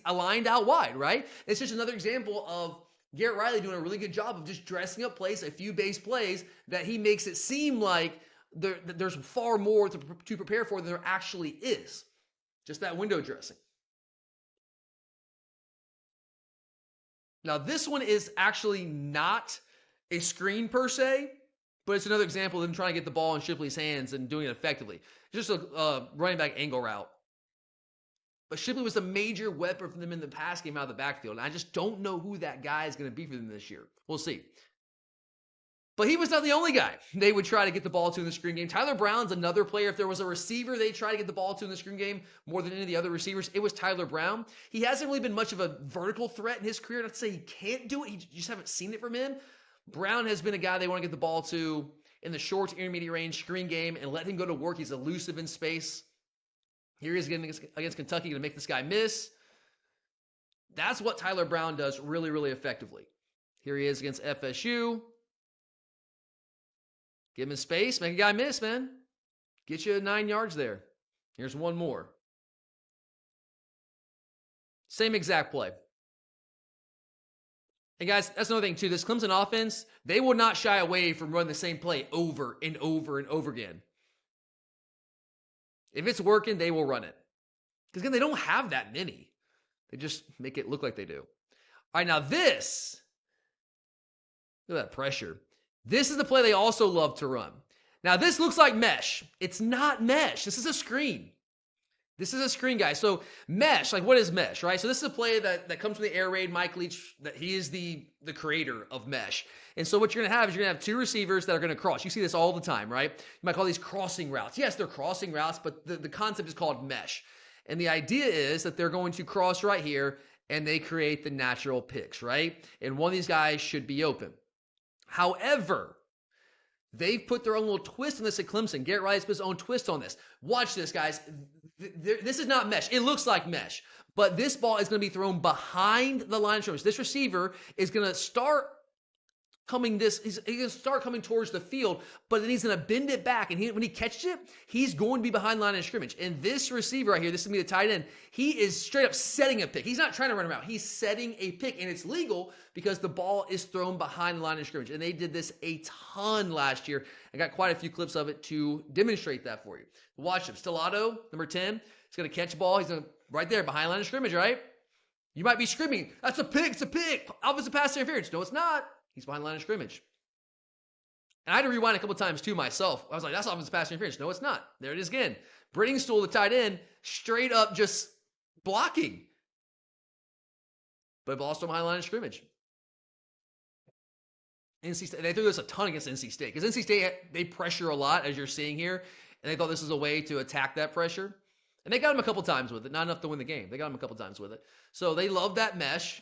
aligned out wide, right? It's just another example of Garrett Riley doing a really good job of just dressing up plays, a few base plays that he makes it seem like there's far more to prepare for than there actually is. Just that window dressing. Now, this one is actually not a screen per se, but it's another example of them trying to get the ball in Shipley's hands and doing it effectively. Just a running back angle route. But Shipley was a major weapon for them in the pass game out of the backfield. And I just don't know who that guy is going to be for them this year. We'll see. But he was not the only guy they would try to get the ball to in the screen game. Tyler Brown's another player. If there was a receiver they try to get the ball to in the screen game more than any of the other receivers, it was Tyler Brown. He hasn't really been much of a vertical threat in his career. Not to say he can't do it. You just haven't seen it from him. Brown has been a guy they want to get the ball to in the short to intermediate range screen game and let him go to work. He's elusive in space. Here he is against Kentucky, going to make this guy miss. That's what Tyler Brown does really, really effectively. Here he is against FSU. Give him space, make a guy miss, man. Get you 9 yards there. Here's one more. Same exact play. And guys, that's another thing too. This Clemson offense, they will not shy away from running the same play over and over and over again. If it's working, they will run it. Because again, they don't have that many. They just make it look like they do. All right, now this, look at that pressure. This is the play they also love to run. Now, this looks like mesh. It's not mesh. This is a screen. This is a screen, guys. So mesh, like what is mesh, right? So this is a play that comes from the air raid. Mike Leach, that he is the creator of mesh. And so what you're going to have is you're going to have two receivers that are going to cross. You see this all the time, right? You might call these crossing routes. Yes, they're crossing routes, but the concept is called mesh. And the idea is that they're going to cross right here, and they create the natural picks, right? And one of these guys should be open. However, they've put their own little twist on this at Clemson. Garrett Riley's put his own twist on this. Watch this, guys. This is not mesh. It looks like mesh, but this ball is going to be thrown behind the line of scrimmage. This receiver is going to start coming he's going to start coming towards the field, but then he's going to bend it back, and when he catches it, he's going to be behind the line of scrimmage. And this receiver right here, this is going to be the tight end, he is straight up setting a pick. He's not trying to run him out. He's setting a pick, and it's legal because the ball is thrown behind the line of scrimmage. And they did this a ton last year. I got quite a few clips of it to demonstrate that for you. Watch him. Stellato, number 10, he's going to catch the ball. He's going to right there behind the line of scrimmage, right? You might be screaming, that's a pick, it's a pick. Offensive pass interference. No, it's not. He's behind the line of scrimmage. And I had to rewind a couple times too myself. I was like, that's offensive pass interference. No, it's not. There it is again. Brittingstool, the tight end, straight up just blocking. But ball's still behind the line of scrimmage. NC State, they threw this a ton against NC State. Because NC State, they pressure a lot, as you're seeing here. And they thought this was a way to attack that pressure. And they got him a couple times with it. Not enough to win the game. They got him a couple times with it. So they love that mesh.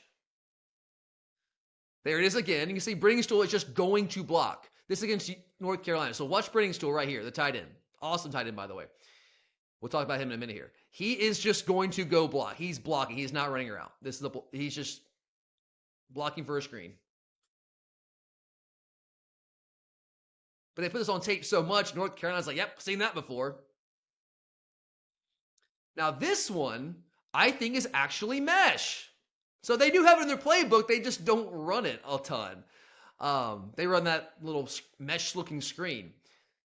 There it is again. You can see Brittingstool is just going to block. This is against North Carolina. So watch Brittingstool right here, the tight end. Awesome tight end, by the way. We'll talk about him in a minute here. He is just going to go block. He's blocking. He's not running around. He's just blocking for a screen. But they put this on tape so much, North Carolina's like, yep, seen that before. Now this one, I think, is actually mesh. So they do have it in their playbook. They just don't run it a ton. They run that little mesh-looking screen.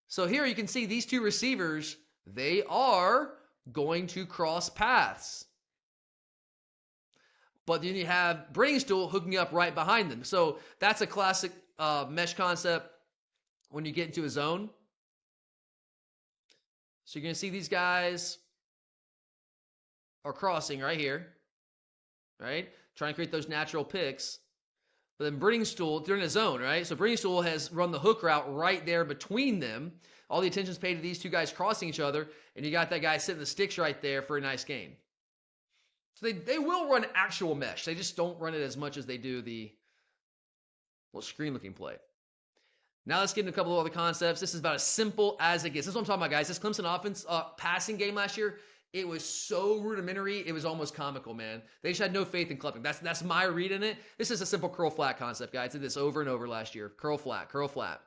So here you can see these two receivers, they are going to cross paths. But then you have Brittingstool hooking up right behind them. So that's a classic mesh concept when you get into a zone. So you're going to see these guys are crossing right here, right? Trying to create those natural picks. But then Brittingstool, they're in a zone, right? So Brittingstool has run the hook route right there between them. All the attention's paid to these two guys crossing each other, and you got that guy sitting the sticks right there for a nice gain. So they will run actual mesh. They just don't run it as much as they do the screen-looking play. Now let's get into a couple of other concepts. This is about as simple as it gets. This is what I'm talking about, guys. This Clemson offense passing game last year, it was so rudimentary, it was almost comical, man. They just had no faith in Clemson. That's my read in it. This is a simple curl flat concept, guys. I did this over and over last year. Curl flat, curl flat.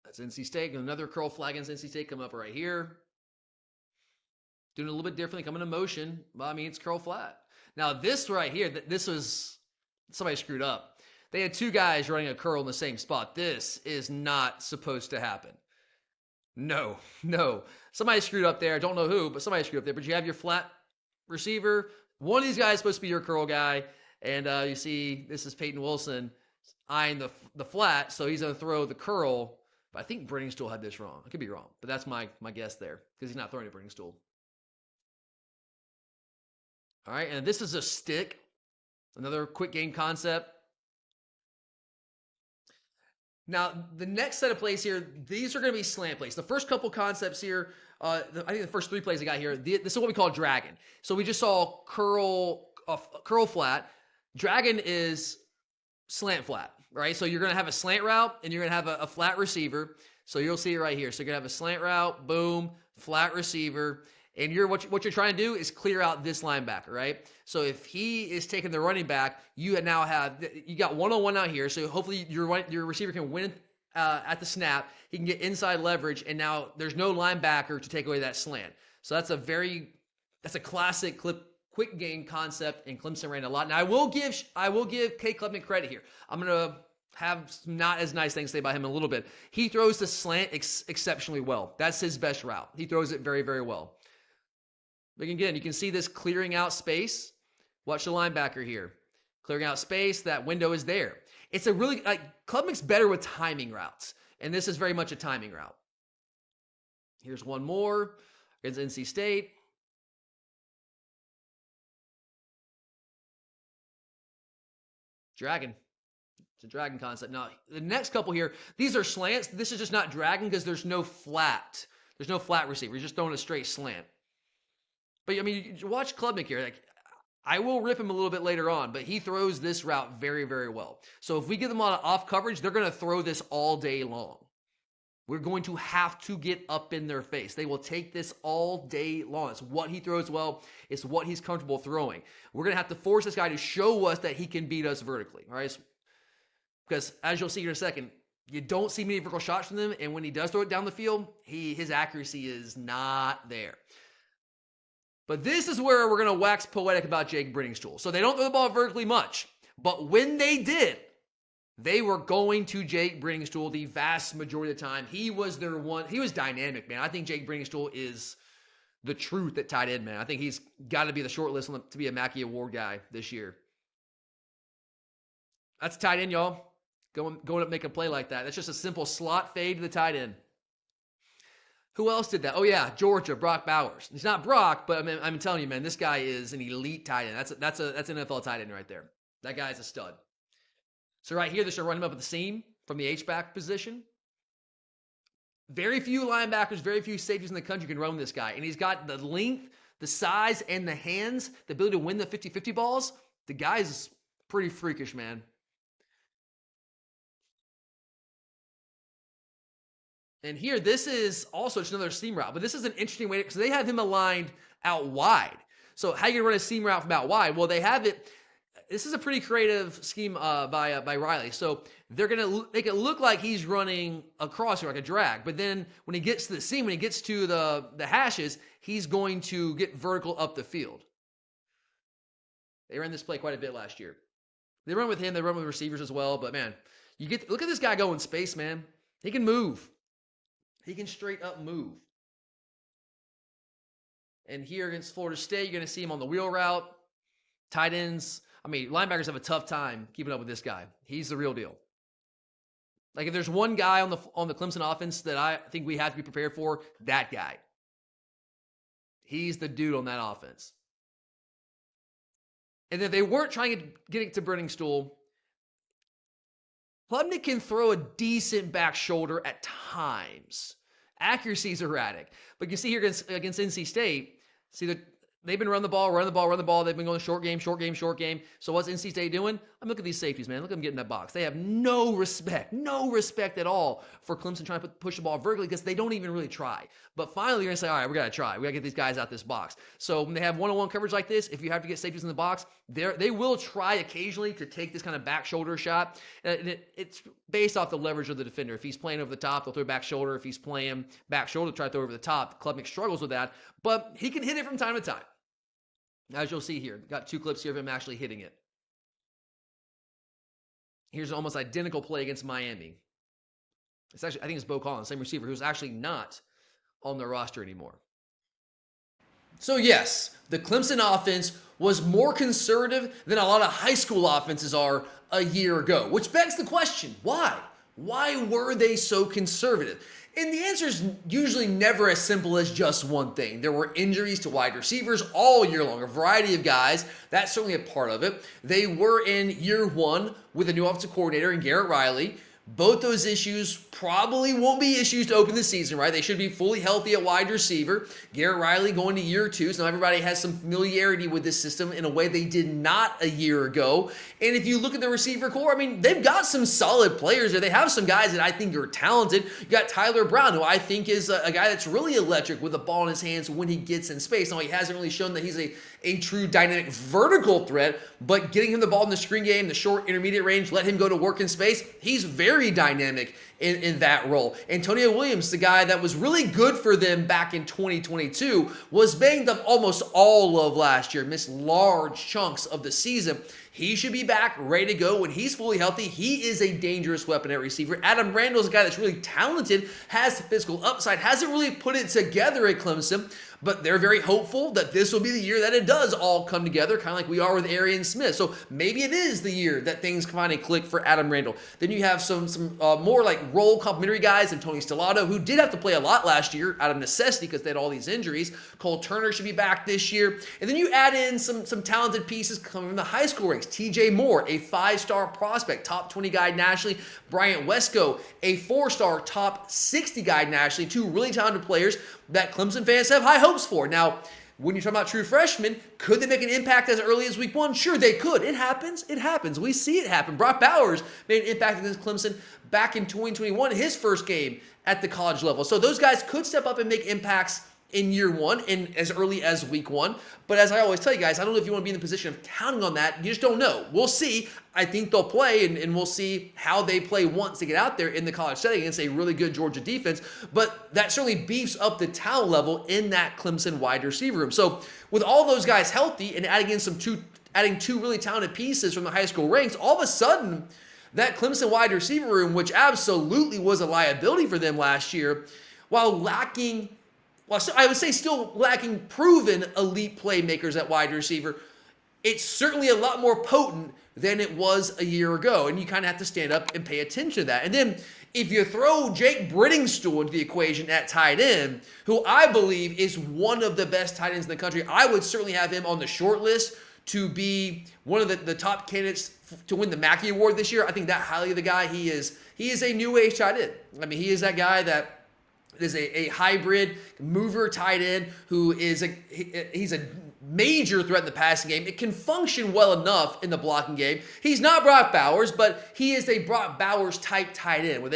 That's NC State. Another curl flag against NC State coming up right here. Doing it a little bit differently, coming in motion. Well, I mean, it's curl flat. Now, this right here, this was, somebody screwed up. They had two guys running a curl in the same spot. This is not supposed to happen. No. Somebody screwed up there. I don't know who, but somebody screwed up there. But you have your flat receiver. One of these guys is supposed to be your curl guy. And you see, this is Peyton Wilson eyeing the flat. So he's going to throw the curl But I think Brenningstool had this wrong. I could be wrong, but that's my guess there because he's not throwing a Brenningstool. All right, and this is a stick. Another quick game concept. Now, the next set of plays here, these are going to be slant plays. The first couple concepts here, I think the first 3 plays I got here, this is what we call dragon. So we just saw curl flat. Dragon is slant flat, right? So you're going to have a slant route, and you're going to have a flat receiver. So you'll see it right here. So you're going to have a slant route, boom, flat receiver. And what you're trying to do is clear out this linebacker, right? So if he is taking the running back, you got one-on-one out here. So hopefully your receiver can win at the snap. He can get inside leverage, and now there's no linebacker to take away that slant. So that's a classic quick game concept, and Clemson ran a lot. Now I will give Cade Klubnik credit here. I'm gonna have some not as nice things to say about him in a little bit. He throws the slant exceptionally well. That's his best route. He throws it very, very well. But again, you can see this clearing out space. Watch the linebacker here. Clearing out space, that window is there. It's a really, Klubnik's better with timing routes. And this is very much a timing route. Here's one more against NC State. Dragon. It's a dragon concept. Now, the next couple here, these are slants. This is just not dragon because there's no flat. There's no flat receiver. You're just throwing a straight slant. But, I mean, you watch Klubnik here. I will rip him a little bit later on, but he throws this route very, very well. So if we give them a lot of off coverage, they're going to throw this all day long. We're going to have to get up in their face. They will take this all day long. It's what he throws well. It's what he's comfortable throwing. We're going to have to force this guy to show us that he can beat us vertically. All right? Because as you'll see here in a second, you don't see many vertical shots from them, and when he does throw it down the field, his accuracy is not there. But this is where we're going to wax poetic about Jake Brenningstool. So they don't throw the ball vertically much, but when they did, they were going to Jake Brenningstool the vast majority of the time. He was their one. He was dynamic, man. I think Jake Brenningstool is the truth at tight end, man. I think he's got to be the short list to be a Mackey Award guy this year. That's tight end, y'all. Going up making a play like that. That's just a simple slot fade to the tight end. Who else did that? Oh, yeah, Georgia, Brock Bowers. He's not Brock, but I'm telling you, man, this guy is an elite tight end. That's an NFL tight end right there. That guy's a stud. So right here, they're running him up at the seam from the H-back position. Very few linebackers, very few safeties in the country can run this guy. And he's got the length, the size, and the hands, the ability to win the 50-50 balls. The guy's pretty freakish, man. And here, this is also just another seam route, but this is an interesting way because they have him aligned out wide. So how are you going to run a seam route from out wide? Well, they have it. This is a pretty creative scheme by Riley. So they're going to make it look like he's running across here like a drag. But then when he gets to the seam, when he gets to the hashes, he's going to get vertical up the field. They ran this play quite a bit last year. They run with him. They run with receivers as well. But, man, look at this guy go in space, man. He can move. He can straight up move. And here against Florida State, you're going to see him on the wheel route. Tight ends. I mean, linebackers have a tough time keeping up with this guy. He's the real deal. Like, if there's one guy on the Clemson offense that I think we have to be prepared for, that guy. He's the dude on that offense. And if they weren't trying to get it to Brenningstool, Klubnik can throw a decent back shoulder at times. Accuracy is erratic. But you see here against NC State, see that they've been running the ball. They've been going short game. So what's NC State doing? I mean, look at these safeties, man. Look at them getting that box. They have no respect at all for Clemson trying to push the ball vertically because they don't even really try. But finally, you're going to say, all right, we got to try. We got to get these guys out this box. So when they have one-on-one coverage like this, if you have to get safeties in the box, they will try occasionally to take this kind of back shoulder shot. And it's based off the leverage of the defender. If he's playing over the top, they'll throw back shoulder. If he's playing back shoulder, try to throw over the top. Klubnik struggles with that, but he can hit it from time to time. As you'll see here, got 2 clips here of him actually hitting it. Here's an almost identical play against Miami. It's actually, I think it's Bo Collins, same receiver, who's actually not on the roster anymore. So yes, the Clemson offense was more conservative than a lot of high school offenses are a year ago, which begs the question, why? Why were they so conservative? And the answer is usually never as simple as just one thing. There were injuries to wide receivers all year long, a variety of guys. That's certainly a part of it. They were in year one with a new offensive coordinator in Garrett Riley. Both those issues probably won't be issues to open the season, right? They should be fully healthy at wide receiver. Garrett Riley going to year two, so now everybody has some familiarity with this system in a way they did not a year ago. And if you look at the receiver core, I mean, they've got some solid players there. They have some guys that I think are talented. You got Tyler Brown, who I think is a guy that's really electric with the ball in his hands when he gets in space. Now, he hasn't really shown that he's a true dynamic vertical threat, but getting him the ball in the screen game, the short intermediate range, let him go to work in space, he's very dynamic in that role. Antonio Williams, the guy that was really good for them back in 2022, was banged up almost all of last year, missed large chunks of the season. He should be back, ready to go when he's fully healthy. He is a dangerous weapon at receiver. Adam Randall's a guy that's really talented, has the physical upside, hasn't really put it together at Clemson, but they're very hopeful that this will be the year that it does all come together, kind of like we are with Arian Smith. So maybe it is the year that things finally click for Adam Randall. Then you have some more like role complementary guys, and Tony Stellato, who did have to play a lot last year out of necessity because they had all these injuries. Cole Turner should be back this year. And then you add in some talented pieces coming from the high school ranks. TJ Moore, a 5-star prospect, top 20 guy nationally. Bryant Wesco, a 4-star top 60 guy nationally. Two really talented players that Clemson fans have high hopes for. Now, when you're talking about true freshmen, could they make an impact as early as week one? Sure, they could. It happens. It happens. We see it happen. Brock Bowers made an impact against Clemson back in 2021, his first game at the college level. So those guys could step up and make impacts in year one and as early as week one. But as I always tell you guys, I don't know if you want to be in the position of counting on that. You just don't know. We'll see. I think they'll play, and we'll see how they play once they get out there in the college setting against a really good Georgia defense. But that certainly beefs up the talent level in that Clemson wide receiver room. So with all those guys healthy and adding two really talented pieces from the high school ranks, all of a sudden, that Clemson wide receiver room, which absolutely was a liability for them last year, while I would say still lacking proven elite playmakers at wide receiver, it's certainly a lot more potent than it was a year ago. And you kind of have to stand up and pay attention to that. And then if you throw Jake Brittingstool into the equation at tight end, who I believe is one of the best tight ends in the country, I would certainly have him on the short list to be one of the top candidates to win the Mackey Award this year. I think that highly of the guy. He is a new age tight end. I mean, he is that guy that is a hybrid mover tight end who is he's a major threat in the passing game. It can function well enough in the blocking game. He's not Brock Bowers, but he is a Brock Bowers type tight end where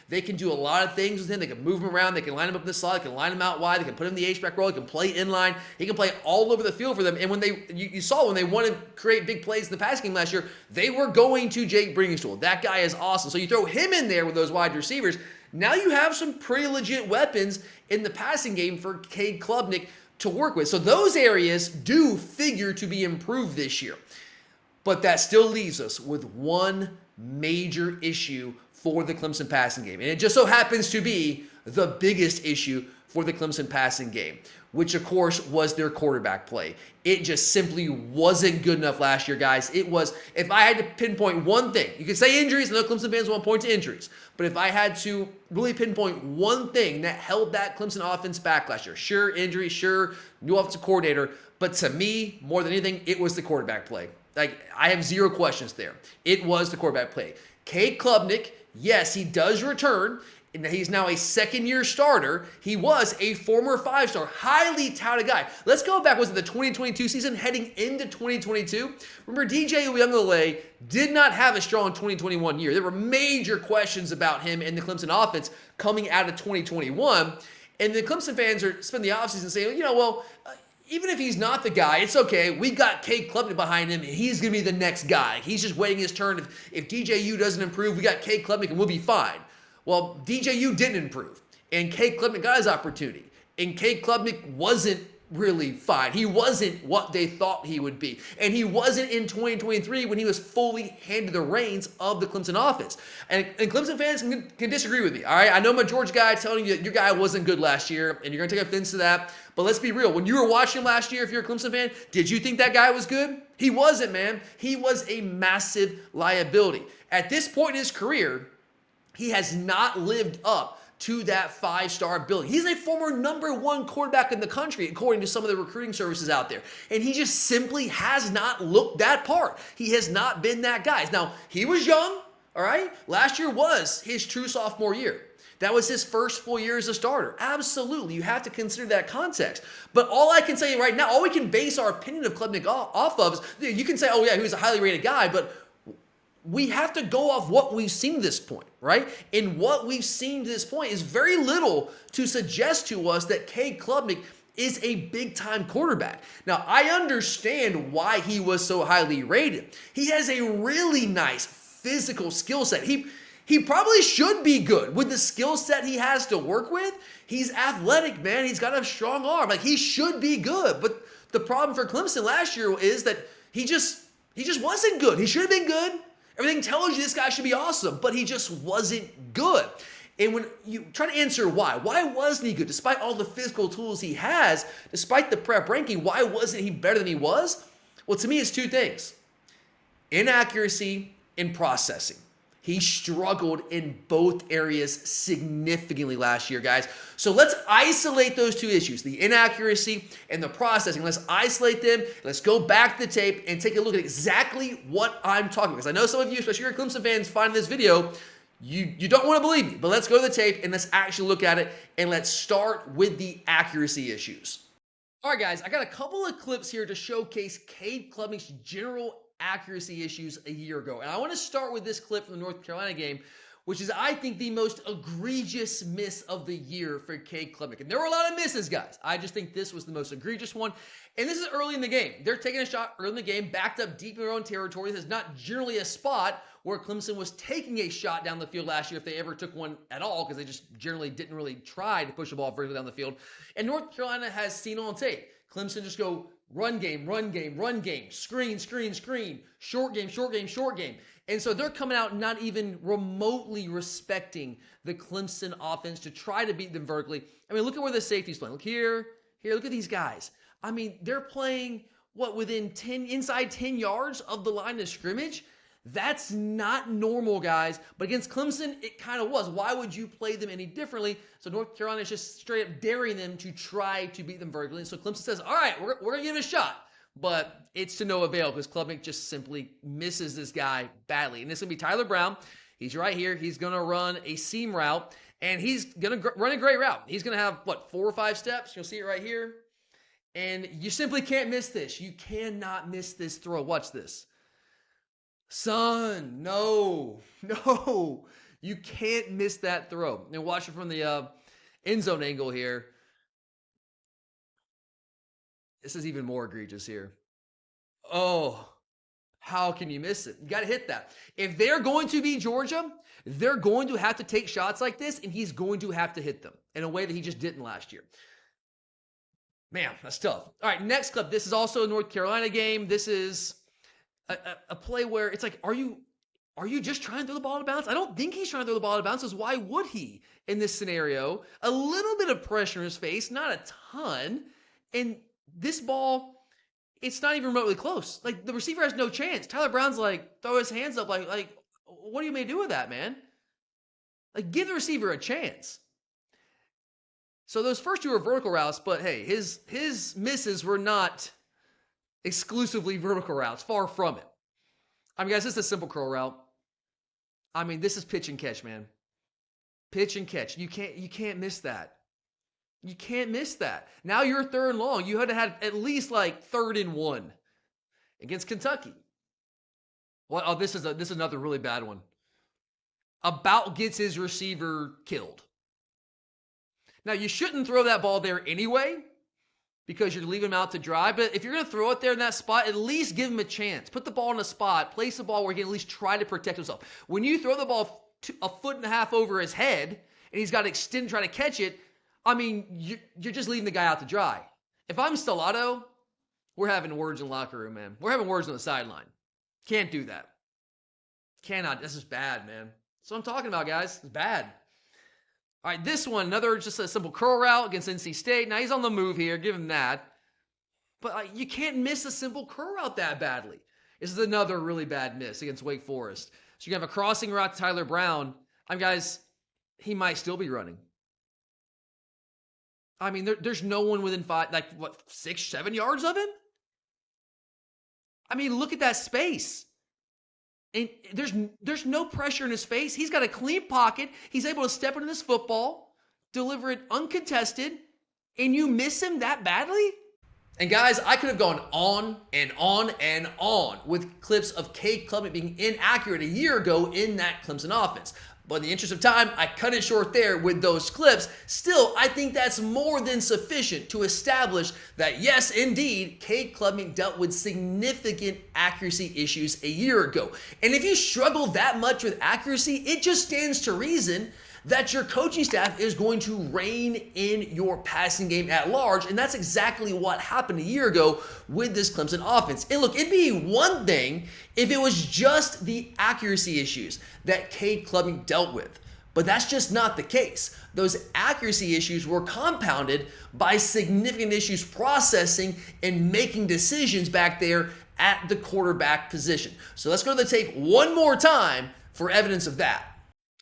they can do a lot of things with him. They can move him around. They can line him up in the slot. They can line him out wide. They can put him in the H-back role. He can play inline. He can play all over the field for them. And when you saw when they wanted to create big plays in the passing game last year, they were going to Jake Brittingstool. That guy is awesome. So you throw him in there with those wide receivers. Now you have some pretty legit weapons in the passing game for Cade Klubnik to work with. So those areas do figure to be improved this year. But that still leaves us with one major issue for the Clemson passing game. And it just so happens to be the biggest issue for the Clemson passing game, which of course was their quarterback play. It just simply wasn't good enough last year, guys. It was, if I had to pinpoint one thing, you could say injuries, I know Clemson fans want to point to injuries, but if I had to really pinpoint one thing that held that Clemson offense back last year, sure, injury, sure, new offensive coordinator, but to me, more than anything, it was the quarterback play. Like, I have zero questions there. It was the quarterback play. Cade Klubnik, yes, he does return, and he's now a second-year starter. He was a former 5-star, highly touted guy. Let's go back, was it the 2022 season, heading into 2022? Remember, DJ Uiagalelei did not have a strong 2021 year. There were major questions about him in the Clemson offense coming out of 2021, and the Clemson fans are spending the offseason saying, even if he's not the guy, it's okay. We got Cade Klubnik behind him, and he's going to be the next guy. He's just waiting his turn. If DJU doesn't improve, we got Cade Klubnik, and we'll be fine. Well, DJU didn't improve, and Cade Klubnik got his opportunity, and Cade Klubnik wasn't really fine. He wasn't what they thought he would be, and he wasn't in 2023 when he was fully handed the reins of the Clemson offense. And Clemson fans can disagree with me, all right? I know I'm a Georgia guy telling you that your guy wasn't good last year, and you're going to take offense to that, but let's be real. When you were watching him last year, if you're a Clemson fan, did you think that guy was good? He wasn't, man. He was a massive liability. At this point in his career, he has not lived up to that 5-star billing. He's a former #1 quarterback in the country, according to some of the recruiting services out there. And he just simply has not looked that part. He has not been that guy. Now, he was young, all right? Last year was his true sophomore year. That was his first full year as a starter. Absolutely. You have to consider that context. But all I can say right now, all we can base our opinion of Klubnik off of is, you can say, oh yeah, he was a highly rated guy, but we have to go off what we've seen to this point, right? And what we've seen to this point is very little to suggest to us that Cade Klubnik is a big-time quarterback. Now, I understand why he was so highly rated. He has a really nice physical skill set. He probably should be good with the skill set he has to work with. He's athletic, man. He's got a strong arm. Like, he should be good. But the problem for Clemson last year is that he just wasn't good. He should have been good. Everything tells you this guy should be awesome, but he just wasn't good. And when you try to answer why wasn't he good? Despite all the physical tools he has, despite the prep ranking, why wasn't he better than he was? Well, to me, it's two things: inaccuracy and processing. He struggled in both areas significantly last year, guys. So let's isolate those two issues, the inaccuracy and the processing. Let's isolate them. Let's go back to the tape and take a look at exactly what I'm talking about. Because I know some of you, especially your Clemson fans, finding this video, you don't want to believe me. But let's go to the tape and let's actually look at it. And let's start with the accuracy issues. All right, guys, I got a couple of clips here to showcase Cade Klubnik's general accuracy issues a year ago. And I want to start with this clip from the North Carolina game, which is, I think, the most egregious miss of the year for Cade Klubnik. And there were a lot of misses, guys. I just think this was the most egregious one. And this is early in the game. They're taking a shot early in the game, backed up deep in their own territory. This is not generally a spot where Clemson was taking a shot down the field last year, if they ever took one at all, because they just generally didn't really try to push the ball vertically down the field. And North Carolina has seen on tape Clemson just go run game, run game, run game, screen, screen, screen, short game, short game, short game. And so they're coming out not even remotely respecting the Clemson offense to try to beat them vertically. I mean, look at where the safety's playing. Look here, look at these guys. I mean, they're playing, within inside 10 yards of the line of scrimmage? That's not normal, guys. But against Clemson, it kind of was. Why would you play them any differently? So North Carolina is just straight up daring them to try to beat them vertically. And so Clemson says, all right, we're going to give it a shot. But it's to no avail because Klubnik just simply misses this guy badly. And this is going to be Tyler Brown. He's right here. He's going to run a seam route, and he's going to run a great route. He's going to have, 4 or 5 steps? You'll see it right here. And you simply can't miss this. You cannot miss this throw. Watch this. Son, no, you can't miss that throw. And watch it from the end zone angle here. This is even more egregious here. Oh, how can you miss it? You got to hit that. If they're going to beat Georgia, they're going to have to take shots like this, and he's going to have to hit them in a way that he just didn't last year. Man, that's tough. All right, next clip. This is also a North Carolina game. This is a play where it's like, are you just trying to throw the ball out of bounds? I don't think he's trying to throw the ball out of bounds, because why would he in this scenario? A little bit of pressure in his face, not a ton. And this ball, it's not even remotely close. Like, the receiver has no chance. Tyler Brown's like, throw his hands up like, what do you may do with that, man? Like, give the receiver a chance. So those first two are vertical routes, but hey, his misses were not exclusively vertical routes. Far from it. I mean, guys, this is a simple curl route. I mean, this is pitch and catch, man. Pitch and catch. You can't miss that. You can't miss that. Now you're 3rd and long. You had to have at least 3rd and 1 against Kentucky. Well, oh, this is another really bad one. About gets his receiver killed. Now, you shouldn't throw that ball there anyway, because you're leaving him out to dry. But if you're going to throw it there in that spot, at least give him a chance. Put the ball in a spot. Place the ball where he can at least try to protect himself. When you throw the ball 1.5 feet over his head, and he's got to extend and try to catch it, I mean, you're just leaving the guy out to dry. If I'm Stellato, we're having words in the locker room, man. We're having words on the sideline. Can't do that. Cannot. This is bad, man. That's what I'm talking about, guys. It's bad. All right, this one, another just a simple curl route against NC State. Now, he's on the move here. Give him that. But you can't miss a simple curl route that badly. This is another really bad miss against Wake Forest. So you have a crossing route to Tyler Brown. Guys, he might still be running. I mean, there's no one within 6, 7 yards of him. I mean, look at that space. And there's no pressure in his face. He's got a clean pocket. He's able to step into this football, deliver it uncontested, and you miss him that badly? And guys, I could have gone on and on and on with clips of Cade Klubnik being inaccurate a year ago in that Clemson offense. But in the interest of time, I cut it short there with those clips. Still, I think that's more than sufficient to establish that, yes, indeed, Cade Klubnik dealt with significant accuracy issues a year ago. And if you struggle that much with accuracy, it just stands to reason that your coaching staff is going to rein in your passing game at large, and that's exactly what happened a year ago with this Clemson offense. And look, it'd be one thing if it was just the accuracy issues that Cade Klubnik dealt with, but that's just not the case. Those accuracy issues were compounded by significant issues processing and making decisions back there at the quarterback position. So let's go to the tape one more time for evidence of that.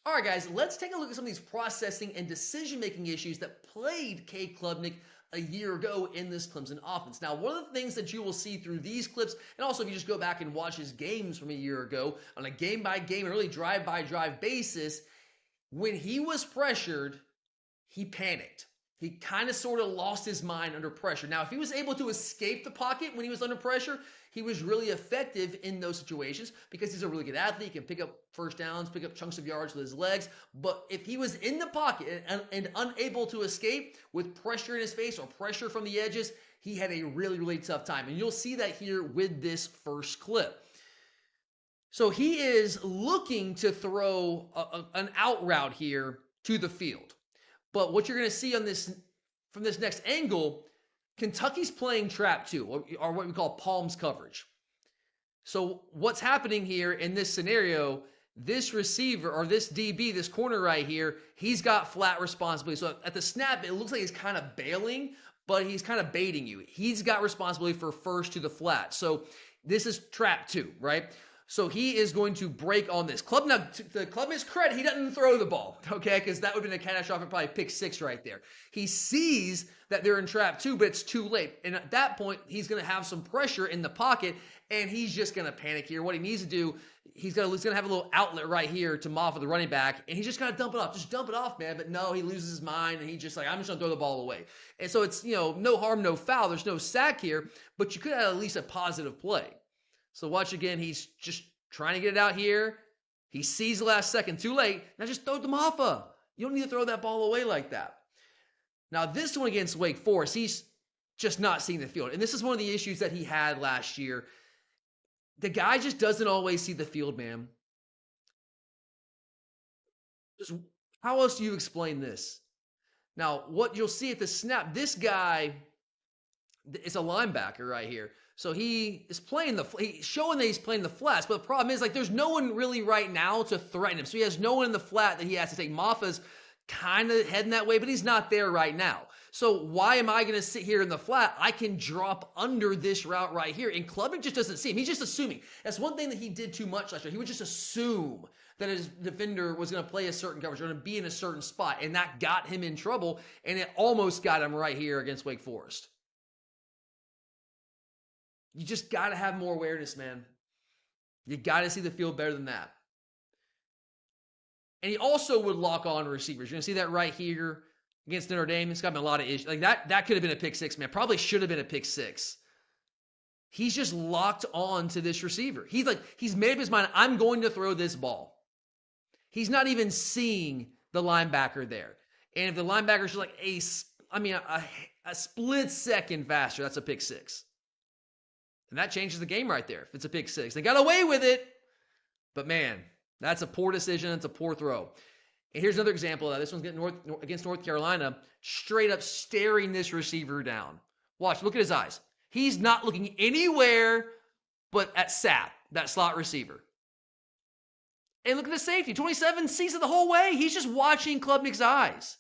All right, guys, let's take a look at some of these processing and decision-making issues that plagued Cade Klubnik a year ago in this Clemson offense. Now, one of the things that you will see through these clips, and also if you just go back and watch his games from a year ago on a game-by-game and really drive-by-drive basis, when he was pressured, he panicked. He kind of sort of lost his mind under pressure. Now, if he was able to escape the pocket when he was under pressure, he was really effective in those situations because he's a really good athlete. He can pick up first downs, pick up chunks of yards with his legs. But if he was in the pocket and unable to escape with pressure in his face or pressure from the edges, he had a really, really tough time. And you'll see that here with this first clip. So he is looking to throw an out route here to the field. But what you're going to see on this from this next angle, Kentucky's playing trap 2, or what we call palms coverage. So what's happening here in this scenario, this receiver or this DB, this corner right here, he's got flat responsibility. So at the snap, it looks like he's kind of bailing, but he's kind of baiting you. He's got responsibility for first to the flat. So this is trap 2, right? So he is going to break on this. Now, to the Klubnik's credit, he doesn't throw the ball, okay? Because that would have been a catastrophic, probably pick 6 right there. He sees that they're in trap 2, but it's too late. And at that point, he's going to have some pressure in the pocket, and he's just going to panic here. What he needs to do, he's going to have a little outlet right here to Moff with the running back, and he's just going to dump it off. Just dump it off, man. But no, he loses his mind, and he's just like, I'm just going to throw the ball away. And so it's, no harm, no foul. There's no sack here, but you could have at least a positive play. So watch again. He's just trying to get it out here. He sees the last second. Too late. Now just throw the Maffa. You don't need to throw that ball away like that. Now this one against Wake Forest, he's just not seeing the field. And this is one of the issues that he had last year. The guy just doesn't always see the field, man. Just how else do you explain this? Now, what you'll see at the snap, this guy is a linebacker right here. So he is he's showing that he's playing the flats, but the problem is, there's no one really right now to threaten him. So he has no one in the flat that he has to take. Maffa's kind of heading that way, but he's not there right now. So why am I going to sit here in the flat? I can drop under this route right here. And Klubnik just doesn't see him. He's just assuming. That's one thing that he did too much last year. He would just assume that his defender was going to play a certain coverage, going to be in a certain spot, and that got him in trouble, and it almost got him right here against Wake Forest. You just got to have more awareness, man. You got to see the field better than that. And he also would lock on receivers. You're going to see that right here against Notre Dame. It's got a lot of issues. That could have been a pick 6, man. Probably should have been a pick 6. He's just locked on to this receiver. He's made up his mind, I'm going to throw this ball. He's not even seeing the linebacker there. And if the linebacker's just a split second faster, that's a pick 6. And that changes the game right there if it's a pick 6. They got away with it, but man, that's a poor decision. It's a poor throw. And here's another example of that. This one's against North Carolina, straight up staring this receiver down. Watch, look at his eyes. He's not looking anywhere but at Sapp, that slot receiver. And look at the safety. 27 sees it the whole way. He's just watching Klubnik's eyes.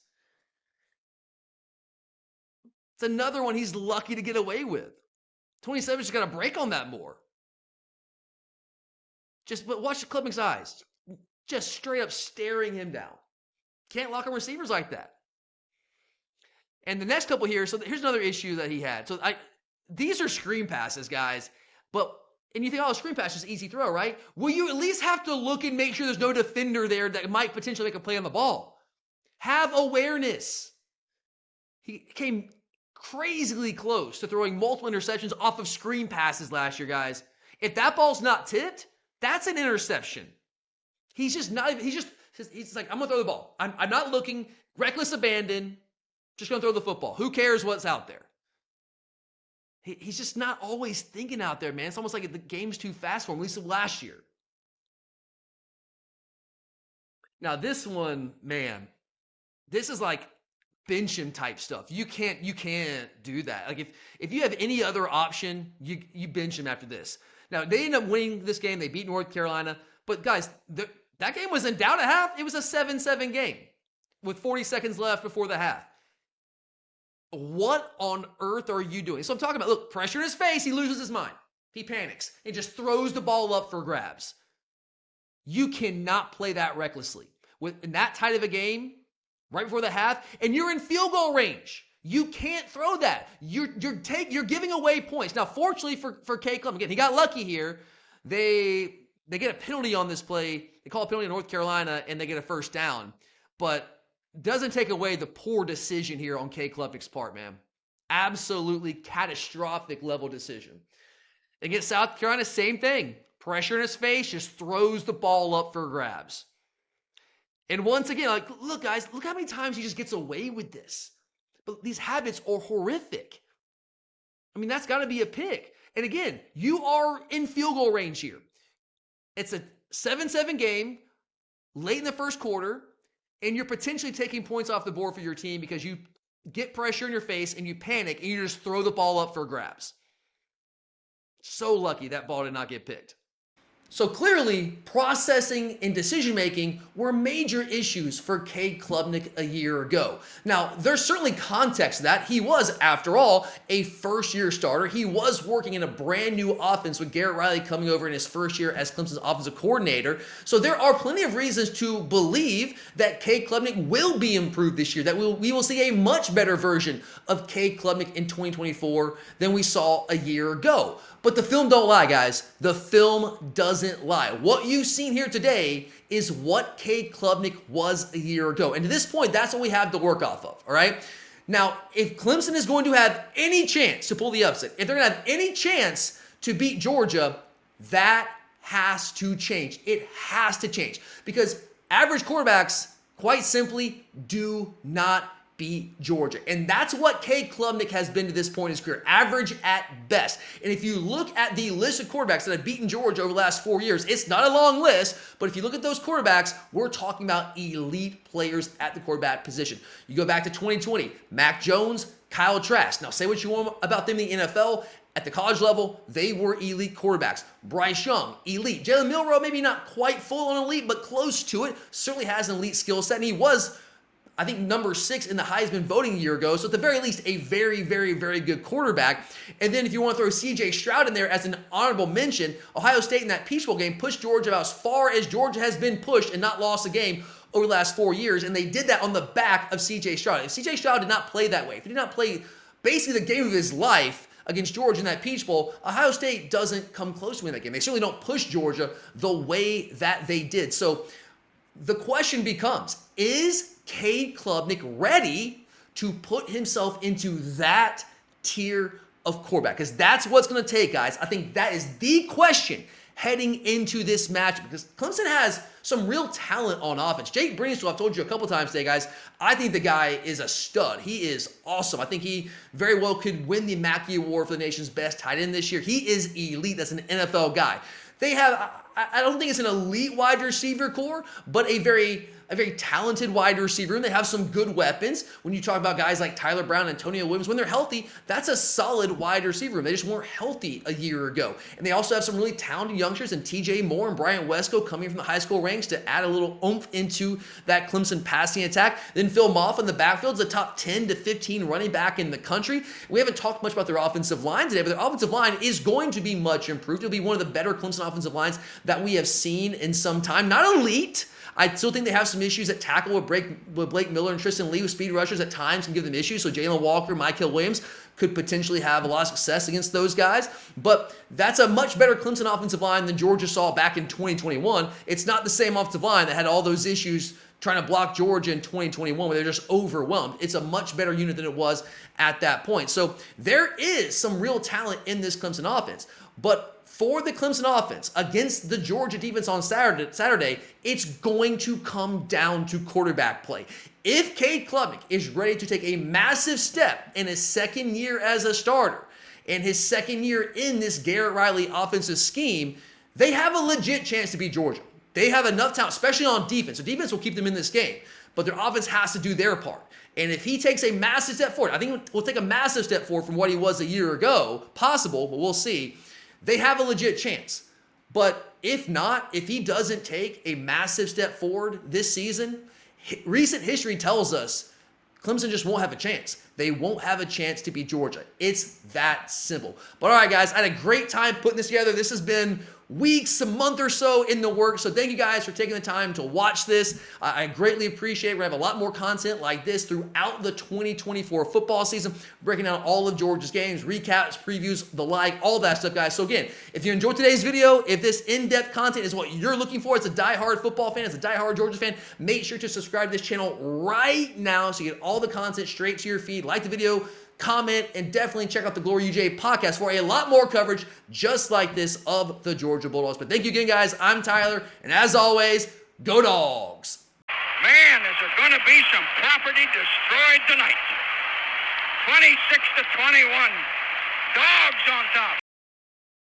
It's another one he's lucky to get away with. 27's just got to break on that more. But watch Klubnik's eyes. just straight up staring him down. Can't lock on receivers like that. And the next couple here, so here's another issue that he had. So these are screen passes, guys. And you think, oh, screen pass is easy throw, right? Well, you at least have to look and make sure there's no defender there that might potentially make a play on the ball. Have awareness. He came crazily close to throwing multiple interceptions off of screen passes last year, guys. If that ball's not tipped, that's an interception. He's just like, I'm going to throw the ball. I'm not looking, reckless abandon, just going to throw the football. Who cares what's out there? He's just not always thinking out there, man. It's almost like the game's too fast for him, at least last year. Now, this one, man, this is like bench him type stuff. You can't do that. Like if you have any other option, you bench him after this. Now, they end up winning this game. They beat North Carolina. But, guys, that game was in down a half. It was a 7-7 game with 40 seconds left before the half. What on earth are you doing? So I'm talking about, look, pressure in his face. He loses his mind. He panics and just throws the ball up for grabs. You cannot play that recklessly. In that tight of a game, right before the half, and you're in field goal range. You can't throw that. You're giving away points. Now, fortunately for K. Clemson, again, he got lucky here. They get a penalty on this play. They call a penalty in North Carolina, and they get a first down. But doesn't take away the poor decision here on K. Klubnik's part, man. Absolutely catastrophic level decision. Against South Carolina, same thing. Pressure in his face, just throws the ball up for grabs. And once again, like, look, guys, look how many times he just gets away with this. But these habits are horrific. I mean, that's got to be a pick. And again, you are in field goal range here. It's a 7-7 game, late in the first quarter, and you're potentially taking points off the board for your team because you get pressure in your face and you panic and you just throw the ball up for grabs. So lucky that ball did not get picked. So clearly, processing and decision-making were major issues for K. Klubnik a year ago. Now, there's certainly context to that. He was, after all, a first-year starter. He was working in a brand new offense with Garrett Riley coming over in his first year as Clemson's offensive coordinator. So there are plenty of reasons to believe that K. Klubnik will be improved this year, that we will see a much better version of K. Klubnik in 2024 than we saw a year ago. But the film don't lie, guys. The film doesn't lie. What you've seen here today is what K. Klubnik was a year ago. And to this point, that's what we have to work off of, all right? Now, if Clemson is going to have any chance to pull the upset, if they're going to have any chance to beat Georgia, that has to change. It has to change. Because average quarterbacks, quite simply, do not beat Georgia. And that's what K. Klubnik has been to this point in his career, average at best. And if you look at the list of quarterbacks that have beaten Georgia over the last 4 years, it's not a long list, but if you look at those quarterbacks, we're talking about elite players at the quarterback position. You go back to 2020, Mac Jones, Kyle Trask. Now, say what you want about them in the NFL. At the college level, they were elite quarterbacks. Bryce Young, elite. Jalen Milroe, maybe not quite full on elite, but close to it. Certainly has an elite skill set, and he was, I think, number 6 in the Heisman voting a year ago. So at the very least, a very, very, very good quarterback. And then if you want to throw C.J. Stroud in there as an honorable mention, Ohio State in that Peach Bowl game pushed Georgia about as far as Georgia has been pushed and not lost a game over the last 4 years. And they did that on the back of C.J. Stroud. If C.J. Stroud did not play that way, if he did not play basically the game of his life against Georgia in that Peach Bowl, Ohio State doesn't come close to winning that game. They certainly don't push Georgia the way that they did. So the question becomes, is K. Klubnik ready to put himself into that tier of quarterback? Because that's what's going to take, guys. I think that is the question heading into this match, because Clemson has some real talent on offense. Jake Brinslow, I've told you a couple times today, guys, I think the guy is a stud. He is awesome. I think he very well could win the Mackey Award for the nation's best tight end this year. He is elite. That's an NFL guy. They have, I don't think it's an elite wide receiver core, but a very a very talented wide receiver room. They have some good weapons. When you talk about guys like Tyler Brown and Antonio Williams, when they're healthy, that's a solid wide receiver room. They just weren't healthy a year ago. And they also have some really talented youngsters in TJ Moore and Brian Wesco coming from the high school ranks to add a little oomph into that Clemson passing attack. Then Phil Moff in the backfield is a top 10 to 15 running back in the country. We haven't talked much about their offensive line today, but their offensive line is going to be much improved. It'll be one of the better Clemson offensive lines that we have seen in some time. Not elite. I still think they have some issues at tackle with Blake Miller and Tristan Lee with speed rushers at times can give them issues. So Jalen Walker, Mykel Williams could potentially have a lot of success against those guys. But that's a much better Clemson offensive line than Georgia saw back in 2021. It's not the same offensive line that had all those issues trying to block Georgia in 2021 where they're just overwhelmed. It's a much better unit than it was at that point. So there is some real talent in this Clemson offense. But for the Clemson offense against the Georgia defense on Saturday, it's going to come down to quarterback play. If Cade Klubnik is ready to take a massive step in his second year as a starter and his second year in this Garrett Riley offensive scheme, they have a legit chance to beat Georgia. They have enough talent, especially on defense. So defense will keep them in this game, but their offense has to do their part. And if he takes a massive step forward, I think we'll take a massive step forward from what he was a year ago, possible, but we'll see. They have a legit chance. But if not, if he doesn't take a massive step forward this season, recent history tells us Clemson just won't have a chance. They won't have a chance to beat Georgia. It's that simple. But all right, guys, I had a great time putting this together. This has been weeks, a month or so in the works. So thank you guys for taking the time to watch this. I greatly appreciate it. We're going to have a lot more content like this throughout the 2024 football season, breaking down all of Georgia's games, recaps, previews, the like, all that stuff, guys. So again, if you enjoyed today's video, if this in-depth content is what you're looking for as a diehard football fan, as a diehard Georgia fan, make sure to subscribe to this channel right now so you get all the content straight to your feed. Like the video, comment, and definitely check out the Glory UJ podcast for a lot more coverage just like this of the Georgia Bulldogs. But thank you again, guys. I'm Tyler, and as always, go Dogs! Man, is there going to be some property destroyed tonight. 26-21. Dogs on top.